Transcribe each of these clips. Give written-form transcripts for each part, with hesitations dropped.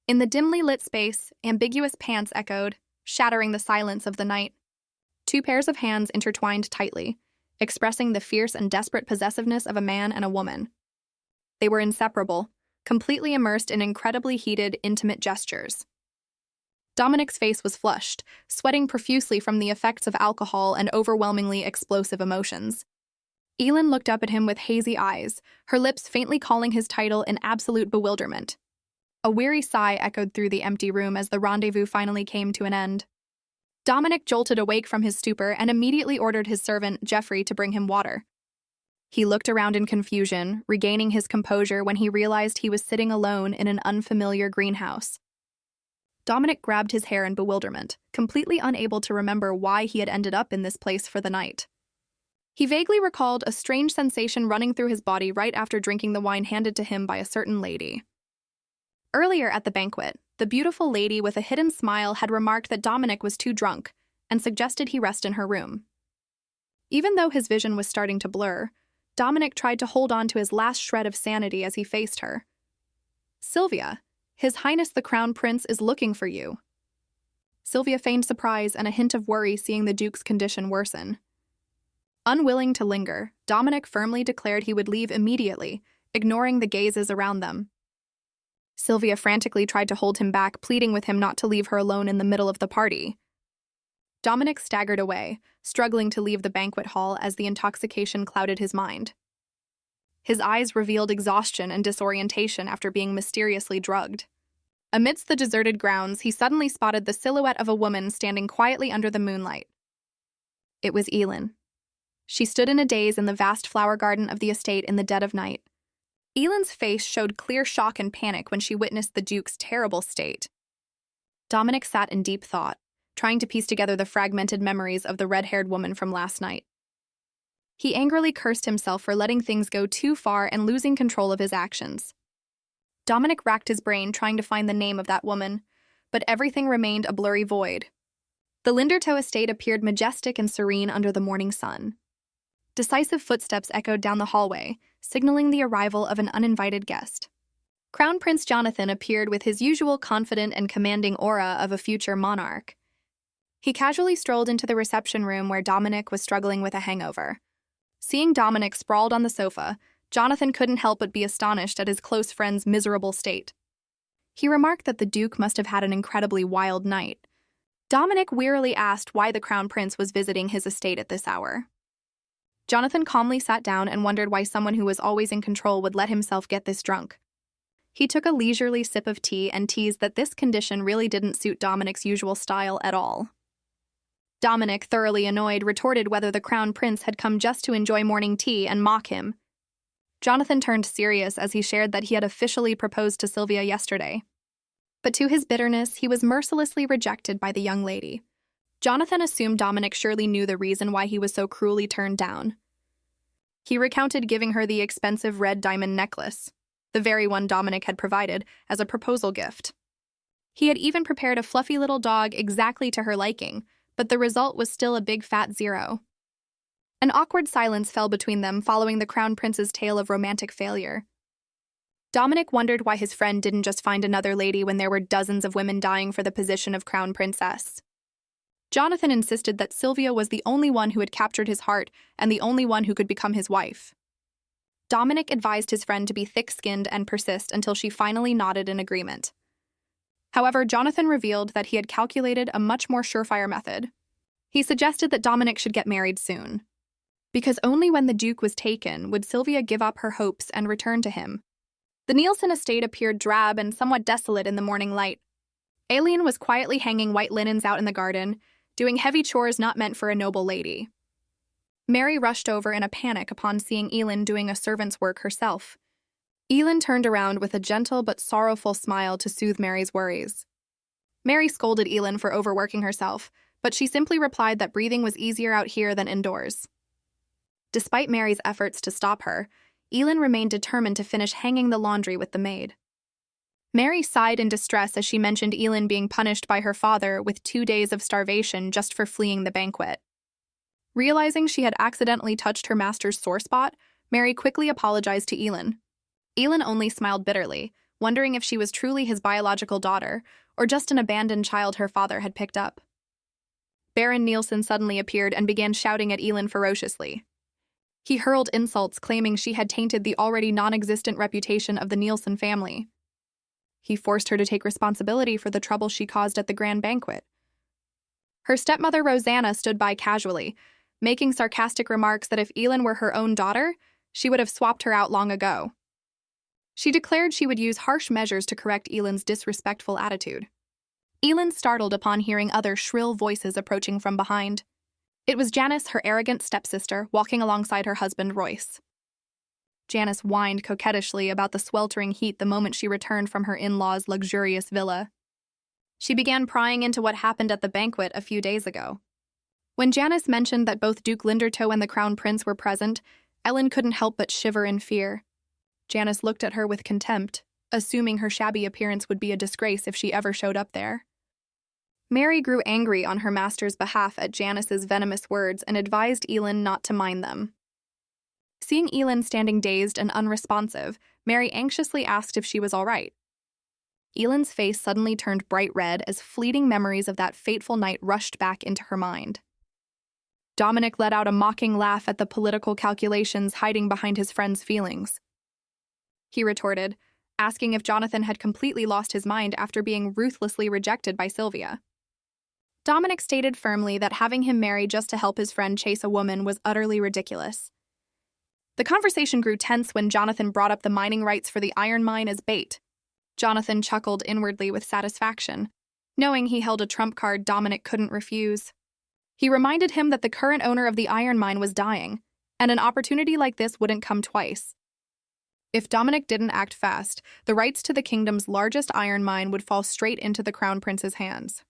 In the dimly lit space, ambiguous pants echoed, shattering the silence of the night. Two pairs of hands intertwined tightly, expressing the fierce and desperate possessiveness of a man and a woman. They were inseparable, completely immersed in incredibly heated, intimate gestures. Dominic's face was flushed, sweating profusely from the effects of alcohol and overwhelmingly explosive emotions. Elin looked up at him with hazy eyes, her lips faintly calling his title in absolute bewilderment. A weary sigh echoed through the empty room as the rendezvous finally came to an end. Dominic jolted awake from his stupor and immediately ordered his servant, Geoffrey, to bring him water. He looked around in confusion, regaining his composure when he realized he was sitting alone in an unfamiliar greenhouse. Dominic grabbed his hair in bewilderment, completely unable to remember why he had ended up in this place for the night. He vaguely recalled a strange sensation running through his body right after drinking the wine handed to him by a certain lady. Earlier at the banquet, the beautiful lady with a hidden smile had remarked that Dominic was too drunk and suggested he rest in her room. Even though his vision was starting to blur, Dominic tried to hold on to his last shred of sanity as he faced her. "Sylvia, His Highness the Crown Prince is looking for you." Sylvia feigned surprise and a hint of worry seeing the Duke's condition worsen. Unwilling to linger, Dominic firmly declared he would leave immediately, ignoring the gazes around them. Sylvia frantically tried to hold him back, pleading with him not to leave her alone in the middle of the party. Dominic staggered away, struggling to leave the banquet hall as the intoxication clouded his mind. His eyes revealed exhaustion and disorientation after being mysteriously drugged. Amidst the deserted grounds, he suddenly spotted the silhouette of a woman standing quietly under the moonlight. It was Elin. She stood in a daze in the vast flower garden of the estate in the dead of night. Elin's face showed clear shock and panic when she witnessed the Duke's terrible state. Dominic sat in deep thought, trying to piece together the fragmented memories of the red-haired woman from last night. He angrily cursed himself for letting things go too far and losing control of his actions. Dominic racked his brain trying to find the name of that woman, but everything remained a blurry void. The Lindertoe estate appeared majestic and serene under the morning sun. Decisive footsteps echoed down the hallway, signaling the arrival of an uninvited guest. Crown Prince Jonathan appeared with his usual confident and commanding aura of a future monarch. He casually strolled into the reception room where Dominic was struggling with a hangover. Seeing Dominic sprawled on the sofa, Jonathan couldn't help but be astonished at his close friend's miserable state. He remarked that the Duke must have had an incredibly wild night. Dominic wearily asked why the Crown Prince was visiting his estate at this hour. Jonathan calmly sat down and wondered why someone who was always in control would let himself get this drunk. He took a leisurely sip of tea and teased that this condition really didn't suit Dominic's usual style at all. Dominic, thoroughly annoyed, retorted whether the Crown Prince had come just to enjoy morning tea and mock him. Jonathan turned serious as he shared that he had officially proposed to Sylvia yesterday. But to his bitterness, he was mercilessly rejected by the young lady. Jonathan assumed Dominic surely knew the reason why he was so cruelly turned down. He recounted giving her the expensive red diamond necklace, the very one Dominic had provided, as a proposal gift. He had even prepared a fluffy little dog exactly to her liking, but the result was still a big fat 0. An awkward silence fell between them following the Crown Prince's tale of romantic failure. Dominic wondered why his friend didn't just find another lady when there were dozens of women dying for the position of Crown Princess. Jonathan insisted that Sylvia was the only one who had captured his heart and the only one who could become his wife. Dominic advised his friend to be thick-skinned and persist until she finally nodded in agreement. However, Jonathan revealed that he had calculated a much more surefire method. He suggested that Dominic should get married soon, because only when the Duke was taken would Sylvia give up her hopes and return to him. The Nielsen estate appeared drab and somewhat desolate in the morning light. Aileen was quietly hanging white linens out in the garden, doing heavy chores not meant for a noble lady. Mary rushed over in a panic upon seeing Elin doing a servant's work herself. Elin turned around with a gentle but sorrowful smile to soothe Mary's worries. Mary scolded Elin for overworking herself, but she simply replied that breathing was easier out here than indoors. Despite Mary's efforts to stop her, Elin remained determined to finish hanging the laundry with the maid. Mary sighed in distress as she mentioned Elin being punished by her father with 2 days of starvation just for fleeing the banquet. Realizing she had accidentally touched her master's sore spot, Mary quickly apologized to Elin. Elin only smiled bitterly, wondering if she was truly his biological daughter or just an abandoned child her father had picked up. Baron Nielsen suddenly appeared and began shouting at Elin ferociously. He hurled insults claiming she had tainted the already non-existent reputation of the Nielsen family. He forced her to take responsibility for the trouble she caused at the grand banquet. Her stepmother Rosanna stood by casually, making sarcastic remarks that if Elin were her own daughter, she would have swapped her out long ago. She declared she would use harsh measures to correct Elin's disrespectful attitude. Elin startled upon hearing other shrill voices approaching from behind. It was Janice, her arrogant stepsister, walking alongside her husband Royce. Janice whined coquettishly about the sweltering heat the moment she returned from her in-laws' luxurious villa. She began prying into what happened at the banquet a few days ago. When Janice mentioned that both Duke Lindertoe and the Crown Prince were present, Ellen couldn't help but shiver in fear. Janice looked at her with contempt, assuming her shabby appearance would be a disgrace if she ever showed up there. Mary grew angry on her master's behalf at Janice's venomous words and advised Elin not to mind them. Seeing Elin standing dazed and unresponsive, Mary anxiously asked if she was all right. Elin's face suddenly turned bright red as fleeting memories of that fateful night rushed back into her mind. Dominic let out a mocking laugh at the political calculations hiding behind his friend's feelings. He retorted, asking if Jonathan had completely lost his mind after being ruthlessly rejected by Sylvia. Dominic stated firmly that having him marry just to help his friend chase a woman was utterly ridiculous. The conversation grew tense when Jonathan brought up the mining rights for the iron mine as bait. Jonathan chuckled inwardly with satisfaction, knowing he held a trump card Dominic couldn't refuse. He reminded him that the current owner of the iron mine was dying, and an opportunity like this wouldn't come twice. If Dominic didn't act fast, the rights to the kingdom's largest iron mine would fall straight into the Crown Prince's hands.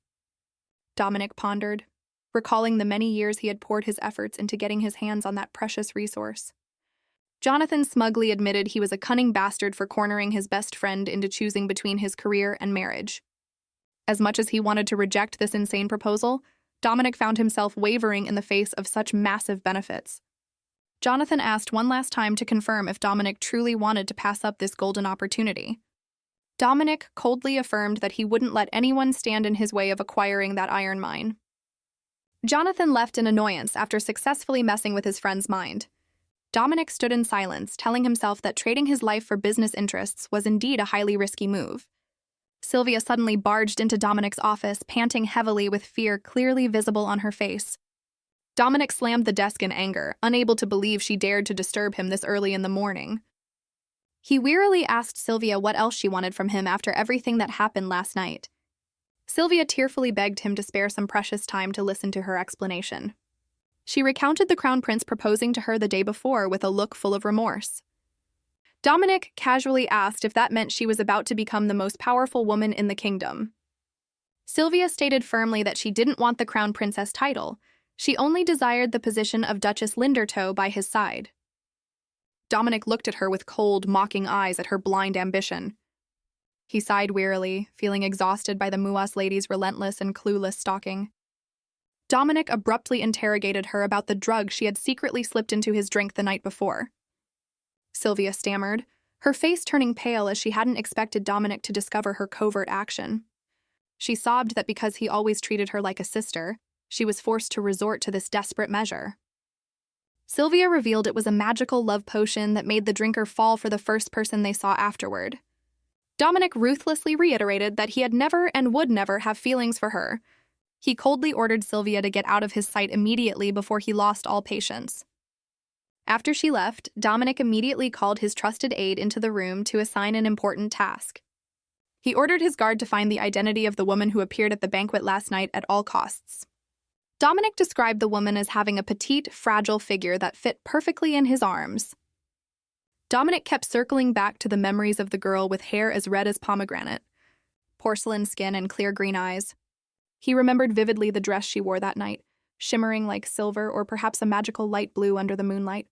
Dominic pondered, recalling the many years he had poured his efforts into getting his hands on that precious resource. Jonathan smugly admitted he was a cunning bastard for cornering his best friend into choosing between his career and marriage. As much as he wanted to reject this insane proposal, Dominic found himself wavering in the face of such massive benefits. Jonathan asked one last time to confirm if Dominic truly wanted to pass up this golden opportunity. Dominic coldly affirmed that he wouldn't let anyone stand in his way of acquiring that iron mine. Jonathan left in annoyance after successfully messing with his friend's mind. Dominic stood in silence, telling himself that trading his life for business interests was indeed a highly risky move. Sylvia suddenly barged into Dominic's office, panting heavily with fear clearly visible on her face. Dominic slammed the desk in anger, unable to believe she dared to disturb him this early in the morning. He wearily asked Sylvia what else she wanted from him after everything that happened last night. Sylvia tearfully begged him to spare some precious time to listen to her explanation. She recounted the Crown Prince proposing to her the day before with a look full of remorse. Dominic casually asked if that meant she was about to become the most powerful woman in the kingdom. Sylvia stated firmly that she didn't want the Crown Princess title. She only desired the position of Duchess Lindertoe by his side. Dominic looked at her with cold, mocking eyes at her blind ambition. He sighed wearily, feeling exhausted by the Muas lady's relentless and clueless stalking. Dominic abruptly interrogated her about the drug she had secretly slipped into his drink the night before. Sylvia stammered, her face turning pale as she hadn't expected Dominic to discover her covert action. She sobbed that because he always treated her like a sister, she was forced to resort to this desperate measure. Sylvia revealed it was a magical love potion that made the drinker fall for the first person they saw afterward. Dominic ruthlessly reiterated that he had never and would never have feelings for her. He coldly ordered Sylvia to get out of his sight immediately before he lost all patience. After she left, Dominic immediately called his trusted aide into the room to assign an important task. He ordered his guard to find the identity of the woman who appeared at the banquet last night at all costs. Dominic described the woman as having a petite, fragile figure that fit perfectly in his arms. Dominic kept circling back to the memories of the girl with hair as red as pomegranate, porcelain skin and clear green eyes. He remembered vividly the dress she wore that night, shimmering like silver or perhaps a magical light blue under the moonlight.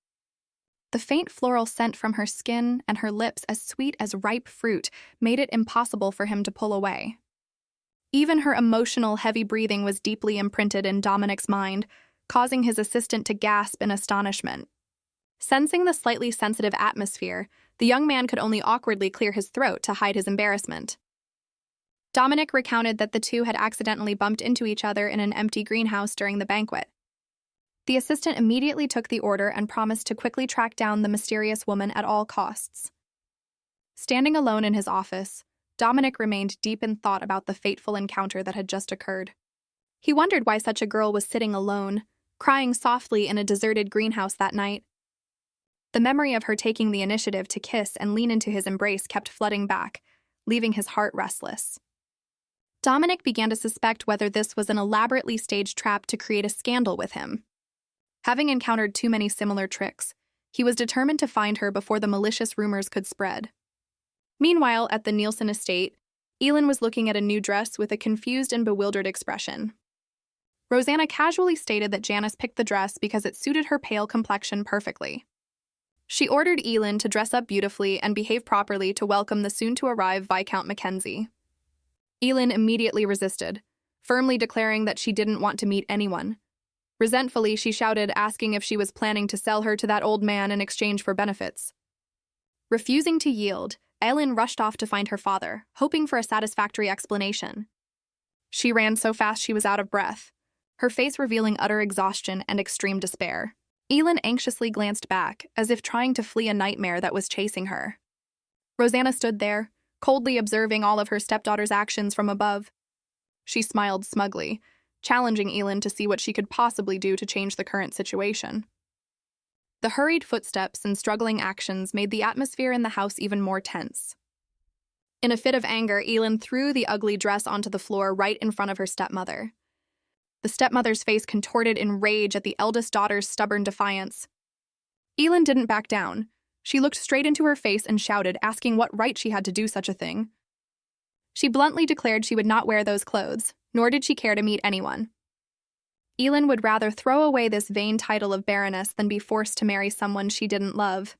The faint floral scent from her skin and her lips as sweet as ripe fruit made it impossible for him to pull away. Even her emotional, heavy breathing was deeply imprinted in Dominic's mind, causing his assistant to gasp in astonishment. Sensing the slightly sensitive atmosphere, The young man could only awkwardly clear his throat to hide his embarrassment. Dominic recounted that the two had accidentally bumped into each other in an empty greenhouse during the banquet. The assistant immediately took the order and promised to quickly track down the mysterious woman at all costs. Standing alone in his office, Dominic remained deep in thought about the fateful encounter that had just occurred. He wondered why such a girl was sitting alone, crying softly in a deserted greenhouse that night. The memory of her taking the initiative to kiss and lean into his embrace kept flooding back, leaving his heart restless. Dominic began to suspect whether this was an elaborately staged trap to create a scandal with him. Having encountered too many similar tricks, he was determined to find her before the malicious rumors could spread. Meanwhile, at the Nielsen estate, Elin was looking at a new dress with a confused and bewildered expression. Rosanna casually stated that Janice picked the dress because it suited her pale complexion perfectly. She ordered Elin to dress up beautifully and behave properly to welcome the soon-to-arrive Viscount Mackenzie. Elin immediately resisted, firmly declaring that she didn't want to meet anyone. Resentfully, she shouted, asking if she was planning to sell her to that old man in exchange for benefits. Refusing to yield, Elin rushed off to find her father, hoping for a satisfactory explanation. She ran so fast she was out of breath, her face revealing utter exhaustion and extreme despair. Elin anxiously glanced back, as if trying to flee a nightmare that was chasing her. Rosanna stood there, coldly observing all of her stepdaughter's actions from above. She smiled smugly, challenging Elin to see what she could possibly do to change the current situation. The hurried footsteps and struggling actions made the atmosphere in the house even more tense. In a fit of anger, Elin threw the ugly dress onto the floor right in front of her stepmother. The stepmother's face contorted in rage at the eldest daughter's stubborn defiance. Elin didn't back down. She looked straight into her face and shouted, asking what right she had to do such a thing. She bluntly declared she would not wear those clothes, nor did she care to meet anyone. Elin would rather throw away this vain title of baroness than be forced to marry someone she didn't love.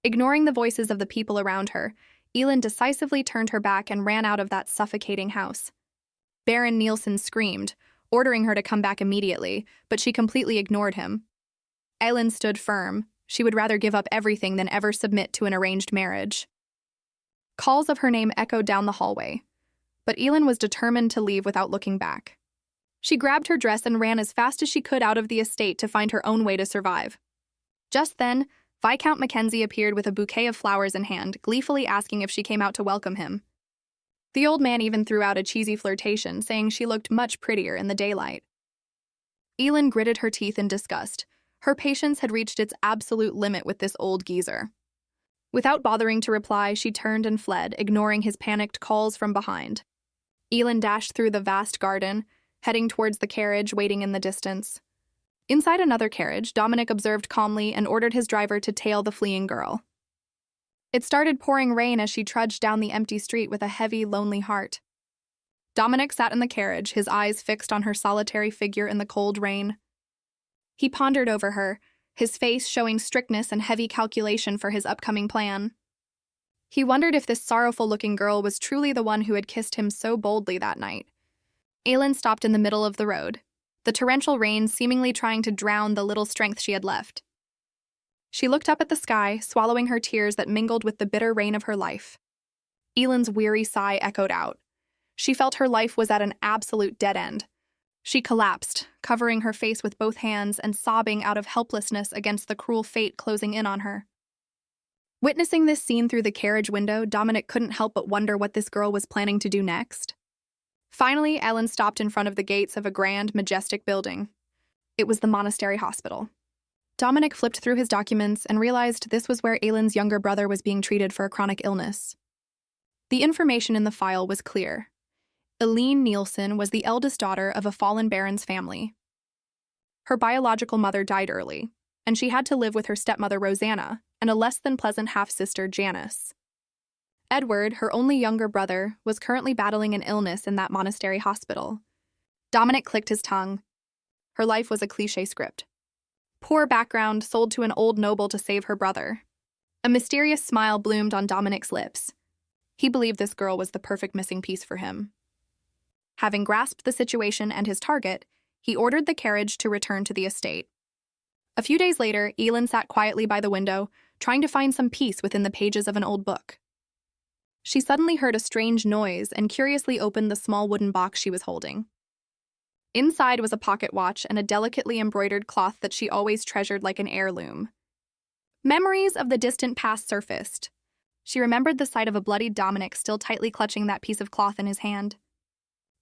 Ignoring the voices of the people around her, Elin decisively turned her back and ran out of that suffocating house. Baron Nielsen screamed, ordering her to come back immediately, but she completely ignored him. Elin stood firm. She would rather give up everything than ever submit to an arranged marriage. Calls of her name echoed down the hallway, but Elin was determined to leave without looking back. She grabbed her dress and ran as fast as she could out of the estate to find her own way to survive. Just then, Viscount Mackenzie appeared with a bouquet of flowers in hand, gleefully asking if she came out to welcome him. The old man even threw out a cheesy flirtation, saying she looked much prettier in the daylight. Elin gritted her teeth in disgust. Her patience had reached its absolute limit with this old geezer. Without bothering to reply, she turned and fled, ignoring his panicked calls from behind. Elin dashed through the vast garden, heading towards the carriage waiting in the distance. Inside another carriage, Dominic observed calmly and ordered his driver to tail the fleeing girl. It started pouring rain as she trudged down the empty street with a heavy, lonely heart. Dominic sat in the carriage, his eyes fixed on her solitary figure in the cold rain. He pondered over her, his face showing strictness and heavy calculation for his upcoming plan. He wondered if this sorrowful-looking girl was truly the one who had kissed him so boldly that night. Elin stopped in the middle of the road, the torrential rain seemingly trying to drown the little strength she had left. She looked up at the sky, swallowing her tears that mingled with the bitter rain of her life. Elin's weary sigh echoed out. She felt her life was at an absolute dead end. She collapsed, covering her face with both hands and sobbing out of helplessness against the cruel fate closing in on her. Witnessing this scene through the carriage window, Dominic couldn't help but wonder what this girl was planning to do next. Finally, Elin stopped in front of the gates of a grand, majestic building. It was the monastery hospital. Dominic flipped through his documents and realized this was where Elin's younger brother was being treated for a chronic illness. The information in the file was clear. Elin Nielsen was the eldest daughter of a fallen baron's family. Her biological mother died early, and she had to live with her stepmother Rosanna and a less-than-pleasant half-sister Janice. Edward, her only younger brother, was currently battling an illness in that monastery hospital. Dominic clicked his tongue. Her life was a cliché script. Poor background, sold to an old noble to save her brother. A mysterious smile bloomed on Dominic's lips. He believed this girl was the perfect missing piece for him. Having grasped the situation and his target, he ordered the carriage to return to the estate. A few days later, Elin sat quietly by the window, trying to find some peace within the pages of an old book. She suddenly heard a strange noise and curiously opened the small wooden box she was holding. Inside was a pocket watch and a delicately embroidered cloth that she always treasured like an heirloom. Memories of the distant past surfaced. She remembered the sight of a bloodied Dominic still tightly clutching that piece of cloth in his hand.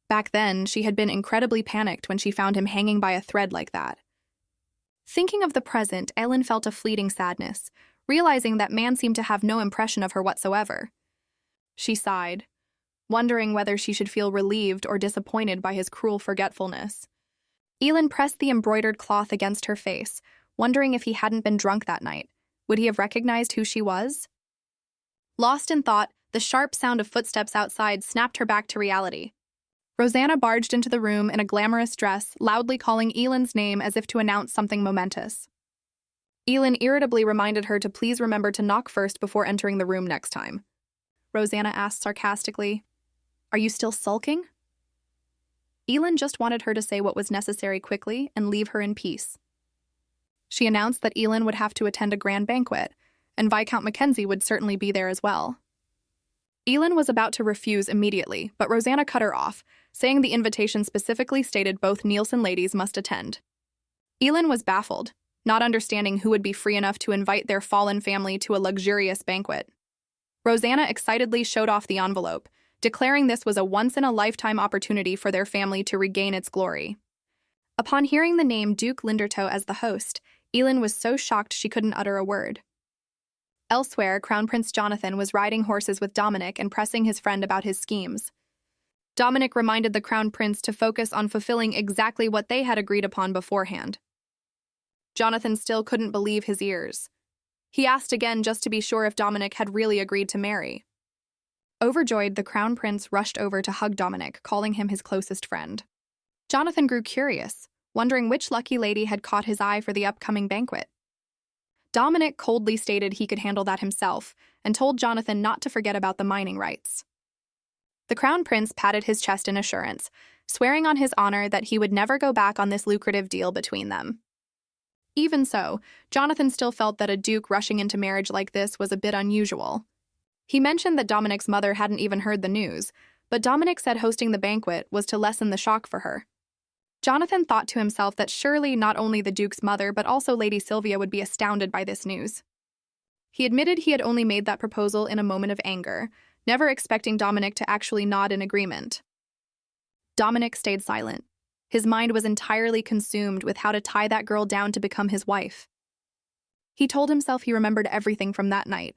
Back then, she had been incredibly panicked when she found him hanging by a thread like that. Thinking of the present, Ellen felt a fleeting sadness, realizing that man seemed to have no impression of her whatsoever. She sighed, wondering whether she should feel relieved or disappointed by his cruel forgetfulness. Elin pressed the embroidered cloth against her face, wondering if he hadn't been drunk that night. Would he have recognized who she was? Lost in thought, the sharp sound of footsteps outside snapped her back to reality. Rosanna barged into the room in a glamorous dress, loudly calling Elin's name as if to announce something momentous. Elin irritably reminded her to please remember to knock first before entering the room next time. Rosanna asked sarcastically, "Are you still sulking?" Elin just wanted her to say what was necessary quickly and leave her in peace. She announced that Elin would have to attend a grand banquet, and Viscount Mackenzie would certainly be there as well. Elin was about to refuse immediately, but Rosanna cut her off, saying the invitation specifically stated both Nielsen ladies must attend. Elin was baffled, not understanding who would be free enough to invite their fallen family to a luxurious banquet. Rosanna excitedly showed off the envelope, declaring this was a once-in-a-lifetime opportunity for their family to regain its glory. Upon hearing the name Duke Lindertoe as the host, Elin was so shocked she couldn't utter a word. Elsewhere, Crown Prince Jonathan was riding horses with Dominic and pressing his friend about his schemes. Dominic reminded the Crown Prince to focus on fulfilling exactly what they had agreed upon beforehand. Jonathan still couldn't believe his ears. He asked again just to be sure if Dominic had really agreed to marry. Overjoyed, the Crown Prince rushed over to hug Dominic, calling him his closest friend. Jonathan grew curious, wondering which lucky lady had caught his eye for the upcoming banquet. Dominic coldly stated he could handle that himself and told Jonathan not to forget about the mining rights. The Crown Prince patted his chest in assurance, swearing on his honor that he would never go back on this lucrative deal between them. Even so, Jonathan still felt that a duke rushing into marriage like this was a bit unusual. He mentioned that Dominic's mother hadn't even heard the news, but Dominic said hosting the banquet was to lessen the shock for her. Jonathan thought to himself that surely not only the Duke's mother but also Lady Sylvia would be astounded by this news. He admitted he had only made that proposal in a moment of anger, never expecting Dominic to actually nod in agreement. Dominic stayed silent. His mind was entirely consumed with how to tie that girl down to become his wife. He told himself he remembered everything from that night,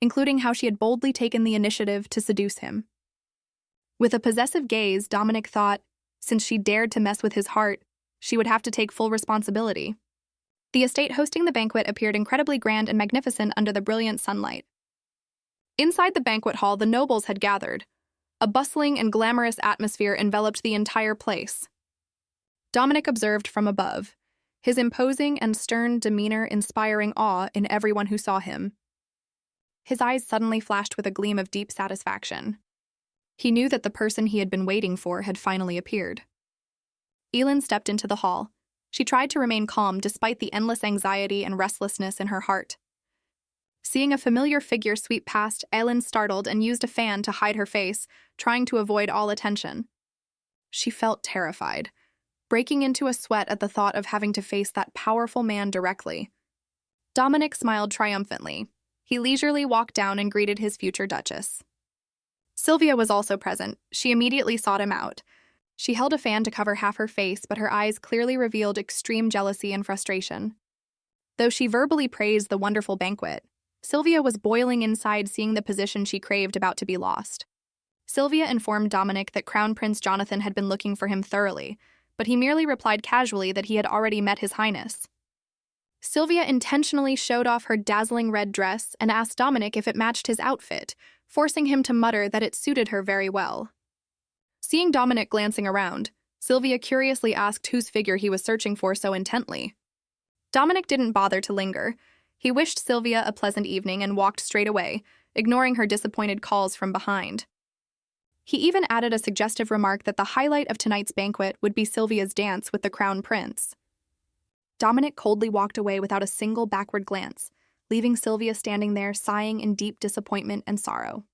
including how she had boldly taken the initiative to seduce him. With a possessive gaze, Dominic thought, since she dared to mess with his heart, she would have to take full responsibility. The estate hosting the banquet appeared incredibly grand and magnificent under the brilliant sunlight. Inside the banquet hall, the nobles had gathered. A bustling and glamorous atmosphere enveloped the entire place. Dominic observed from above, his imposing and stern demeanor inspiring awe in everyone who saw him. His eyes suddenly flashed with a gleam of deep satisfaction. He knew that the person he had been waiting for had finally appeared. Elin stepped into the hall. She tried to remain calm despite the endless anxiety and restlessness in her heart. Seeing a familiar figure sweep past, Elin startled and used a fan to hide her face, trying to avoid all attention. She felt terrified, breaking into a sweat at the thought of having to face that powerful man directly. Dominic smiled triumphantly. He leisurely walked down and greeted his future duchess. Sylvia was also present. She immediately sought him out. She held a fan to cover half her face, but her eyes clearly revealed extreme jealousy and frustration. Though she verbally praised the wonderful banquet, Sylvia was boiling inside seeing the position she craved about to be lost. Sylvia informed Dominic that Crown Prince Jonathan had been looking for him thoroughly, but he merely replied casually that he had already met His Highness. Sylvia intentionally showed off her dazzling red dress and asked Dominic if it matched his outfit, forcing him to mutter that it suited her very well. Seeing Dominic glancing around, Sylvia curiously asked whose figure he was searching for so intently. Dominic didn't bother to linger. He wished Sylvia a pleasant evening and walked straight away, ignoring her disappointed calls from behind. He even added a suggestive remark that the highlight of tonight's banquet would be Sylvia's dance with the Crown Prince. Dominic coldly walked away without a single backward glance, leaving Sylvia standing there sighing in deep disappointment and sorrow.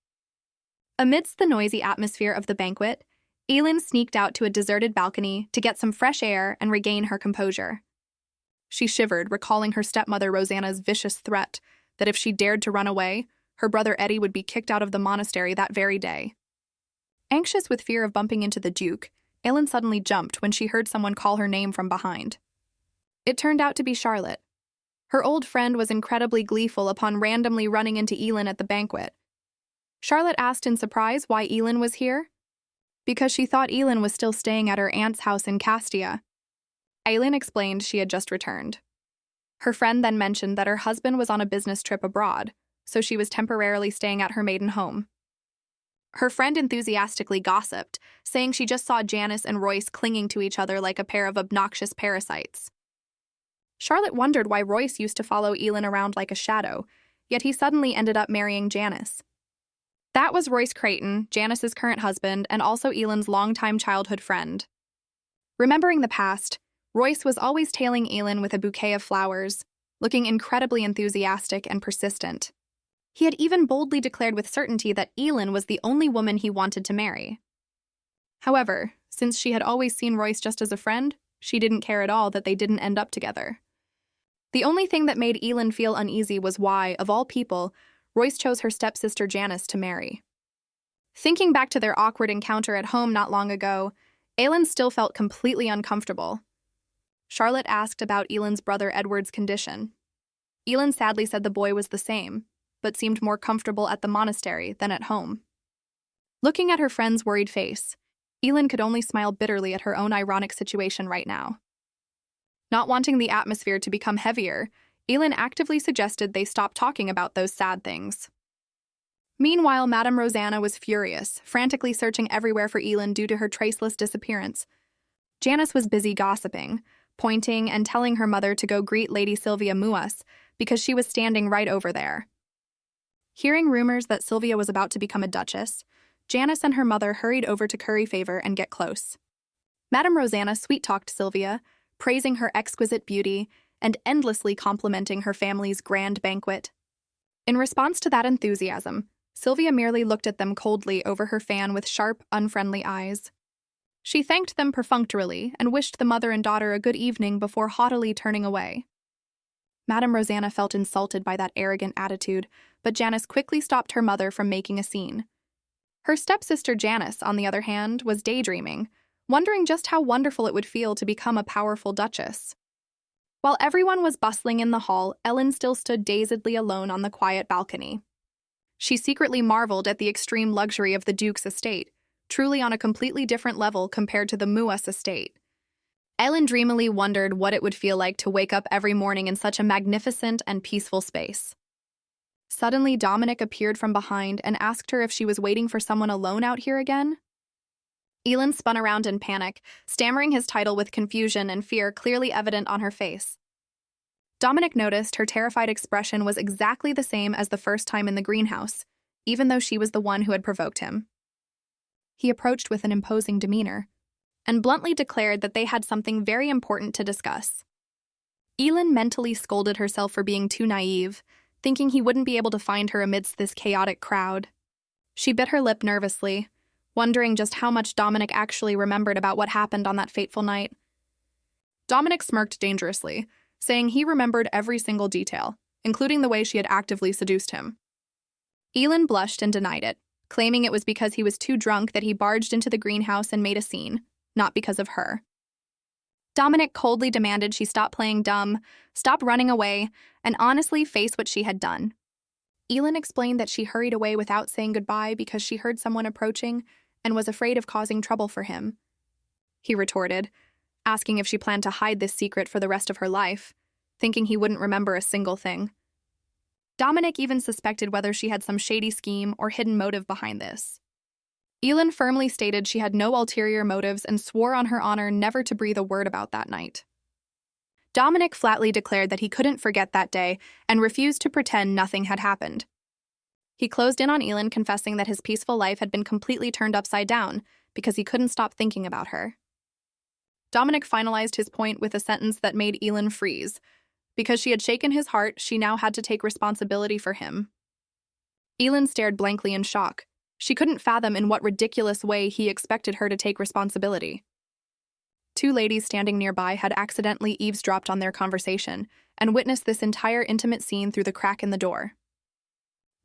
Amidst the noisy atmosphere of the banquet, Aylin sneaked out to a deserted balcony to get some fresh air and regain her composure. She shivered, recalling her stepmother Rosanna's vicious threat that if she dared to run away, her brother Eddie would be kicked out of the monastery that very day. Anxious with fear of bumping into the Duke, Aylin suddenly jumped when she heard someone call her name from behind. It turned out to be Charlotte. Her old friend was incredibly gleeful upon randomly running into Aylin at the banquet. Charlotte asked in surprise why Aylin was here. Because she thought Aylin was still staying at her aunt's house in Castia. Aylin explained she had just returned. Her friend then mentioned that her husband was on a business trip abroad, so she was temporarily staying at her maiden home. Her friend enthusiastically gossiped, saying she just saw Janice and Royce clinging to each other like a pair of obnoxious parasites. Charlotte wondered why Royce used to follow Aylin around like a shadow, yet he suddenly ended up marrying Janice. That was Royce Creighton, Janice's current husband, and also Aylin's longtime childhood friend. Remembering the past, Royce was always tailing Aylin with a bouquet of flowers, looking incredibly enthusiastic and persistent. He had even boldly declared with certainty that Aylin was the only woman he wanted to marry. However, since she had always seen Royce just as a friend, she didn't care at all that they didn't end up together. The only thing that made Aylin feel uneasy was why, of all people, Royce chose her stepsister Janice to marry. Thinking back to their awkward encounter at home not long ago, Aylin still felt completely uncomfortable. Charlotte asked about Aylin's brother Edward's condition. Aylin sadly said the boy was the same, but seemed more comfortable at the monastery than at home. Looking at her friend's worried face, Aylin could only smile bitterly at her own ironic situation right now. Not wanting the atmosphere to become heavier, Aylin actively suggested they stop talking about those sad things. Meanwhile, Madame Rosanna was furious, frantically searching everywhere for Aylin due to her traceless disappearance. Janice was busy gossiping, pointing and telling her mother to go greet Lady Sylvia Muas because she was standing right over there. Hearing rumors that Sylvia was about to become a duchess, Janice and her mother hurried over to curry favor and get close. Madame Rosanna sweet-talked Sylvia, praising her exquisite beauty and endlessly complimenting her family's grand banquet. In response to that enthusiasm, Sylvia merely looked at them coldly over her fan with sharp, unfriendly eyes. She thanked them perfunctorily and wished the mother and daughter a good evening before haughtily turning away. Madame Rosanna felt insulted by that arrogant attitude, but Janice quickly stopped her mother from making a scene. Her stepsister Janice, on the other hand, was daydreaming, wondering just how wonderful it would feel to become a powerful duchess. While everyone was bustling in the hall, Ellen still stood dazedly alone on the quiet balcony. She secretly marveled at the extreme luxury of the Duke's estate, truly on a completely different level compared to the Muas estate. Ellen dreamily wondered what it would feel like to wake up every morning in such a magnificent and peaceful space. Suddenly, Dominic appeared from behind and asked her if she was waiting for someone alone out here again. Ellen spun around in panic, stammering his title with confusion and fear clearly evident on her face. Dominic noticed her terrified expression was exactly the same as the first time in the greenhouse, even though she was the one who had provoked him. He approached with an imposing demeanor, and bluntly declared that they had something very important to discuss. Ellen mentally scolded herself for being too naive, thinking he wouldn't be able to find her amidst this chaotic crowd. She bit her lip nervously, wondering just how much Dominic actually remembered about what happened on that fateful night. Dominic smirked dangerously, saying he remembered every single detail, including the way she had actively seduced him. Ellen blushed and denied it, claiming it was because he was too drunk that he barged into the greenhouse and made a scene, not because of her. Dominic coldly demanded she stop playing dumb, stop running away, and honestly face what she had done. Ellen explained that she hurried away without saying goodbye because she heard someone approaching and was afraid of causing trouble for him. He retorted, asking if she planned to hide this secret for the rest of her life, thinking he wouldn't remember a single thing. Dominic even suspected whether she had some shady scheme or hidden motive behind this. Ellen firmly stated she had no ulterior motives and swore on her honor never to breathe a word about that night. Dominic flatly declared that he couldn't forget that day and refused to pretend nothing had happened. He closed in on Ellen, confessing that his peaceful life had been completely turned upside down because he couldn't stop thinking about her. Dominic finalized his point with a sentence that made Ellen freeze, Because she had shaken his heart, she now had to take responsibility for him. Elin stared blankly in shock. She couldn't fathom in what ridiculous way he expected her to take responsibility. Two ladies standing nearby had accidentally eavesdropped on their conversation and witnessed this entire intimate scene through the crack in the door.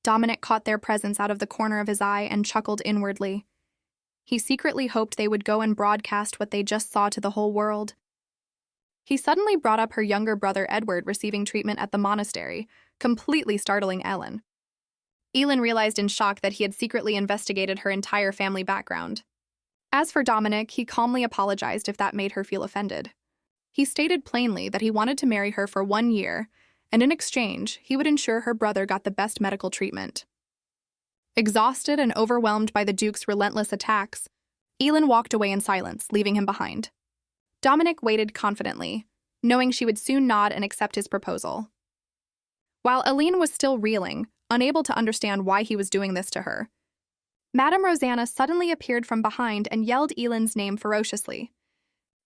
Dominic caught their presence out of the corner of his eye and chuckled inwardly. He secretly hoped they would go and broadcast what they just saw to the whole world. He suddenly brought up her younger brother Edward receiving treatment at the monastery, completely startling Ellen. Elin realized in shock that he had secretly investigated her entire family background. As for Dominic, he calmly apologized if that made her feel offended. He stated plainly that he wanted to marry her for 1 year, and in exchange, he would ensure her brother got the best medical treatment. Exhausted and overwhelmed by the Duke's relentless attacks, Elin walked away in silence, leaving him behind. Dominic waited confidently, knowing she would soon nod and accept his proposal. While Aline was still reeling, unable to understand why he was doing this to her, Madame Rosanna suddenly appeared from behind and yelled Elin's name ferociously.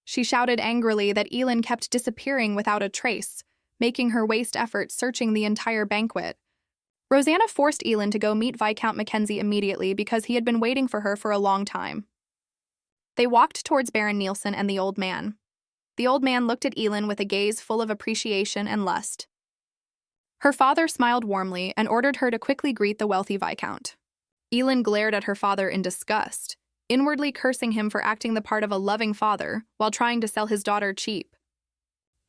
She shouted angrily that Elin kept disappearing without a trace, making her waste effort searching the entire banquet. Rosanna forced Elin to go meet Viscount Mackenzie immediately because he had been waiting for her for a long time. They walked towards Baron Nielsen and the old man. The old man looked at Elin with a gaze full of appreciation and lust. Her father smiled warmly and ordered her to quickly greet the wealthy Viscount. Elin glared at her father in disgust, inwardly cursing him for acting the part of a loving father while trying to sell his daughter cheap.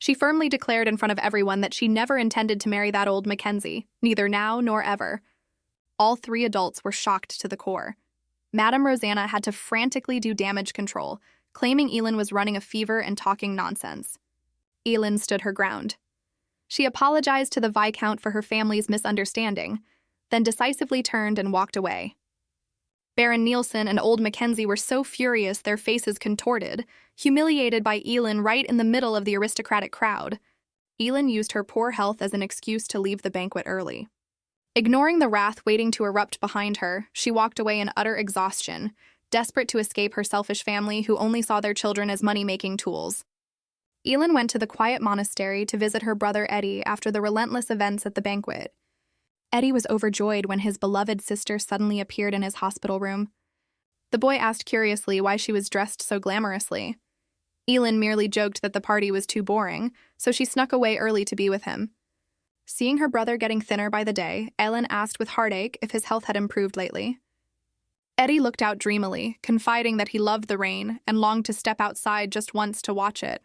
She firmly declared in front of everyone that she never intended to marry that old Mackenzie, neither now nor ever. All three adults were shocked to the core. Madame Rosanna had to frantically do damage control, claiming Elin was running a fever and talking nonsense. Elin stood her ground. She apologized to the Viscount for her family's misunderstanding, then decisively turned and walked away. Baron Nielsen and old Mackenzie were so furious their faces contorted, humiliated by Elin right in the middle of the aristocratic crowd. Elin used her poor health as an excuse to leave the banquet early. Ignoring the wrath waiting to erupt behind her, she walked away in utter exhaustion, desperate to escape her selfish family who only saw their children as money-making tools. Elin went to the quiet monastery to visit her brother Eddie after the relentless events at the banquet. Eddie was overjoyed when his beloved sister suddenly appeared in his hospital room. The boy asked curiously why she was dressed so glamorously. Elin merely joked that the party was too boring, so she snuck away early to be with him. Seeing her brother getting thinner by the day, Elin asked with heartache if his health had improved lately. Eddie looked out dreamily, confiding that he loved the rain and longed to step outside just once to watch it.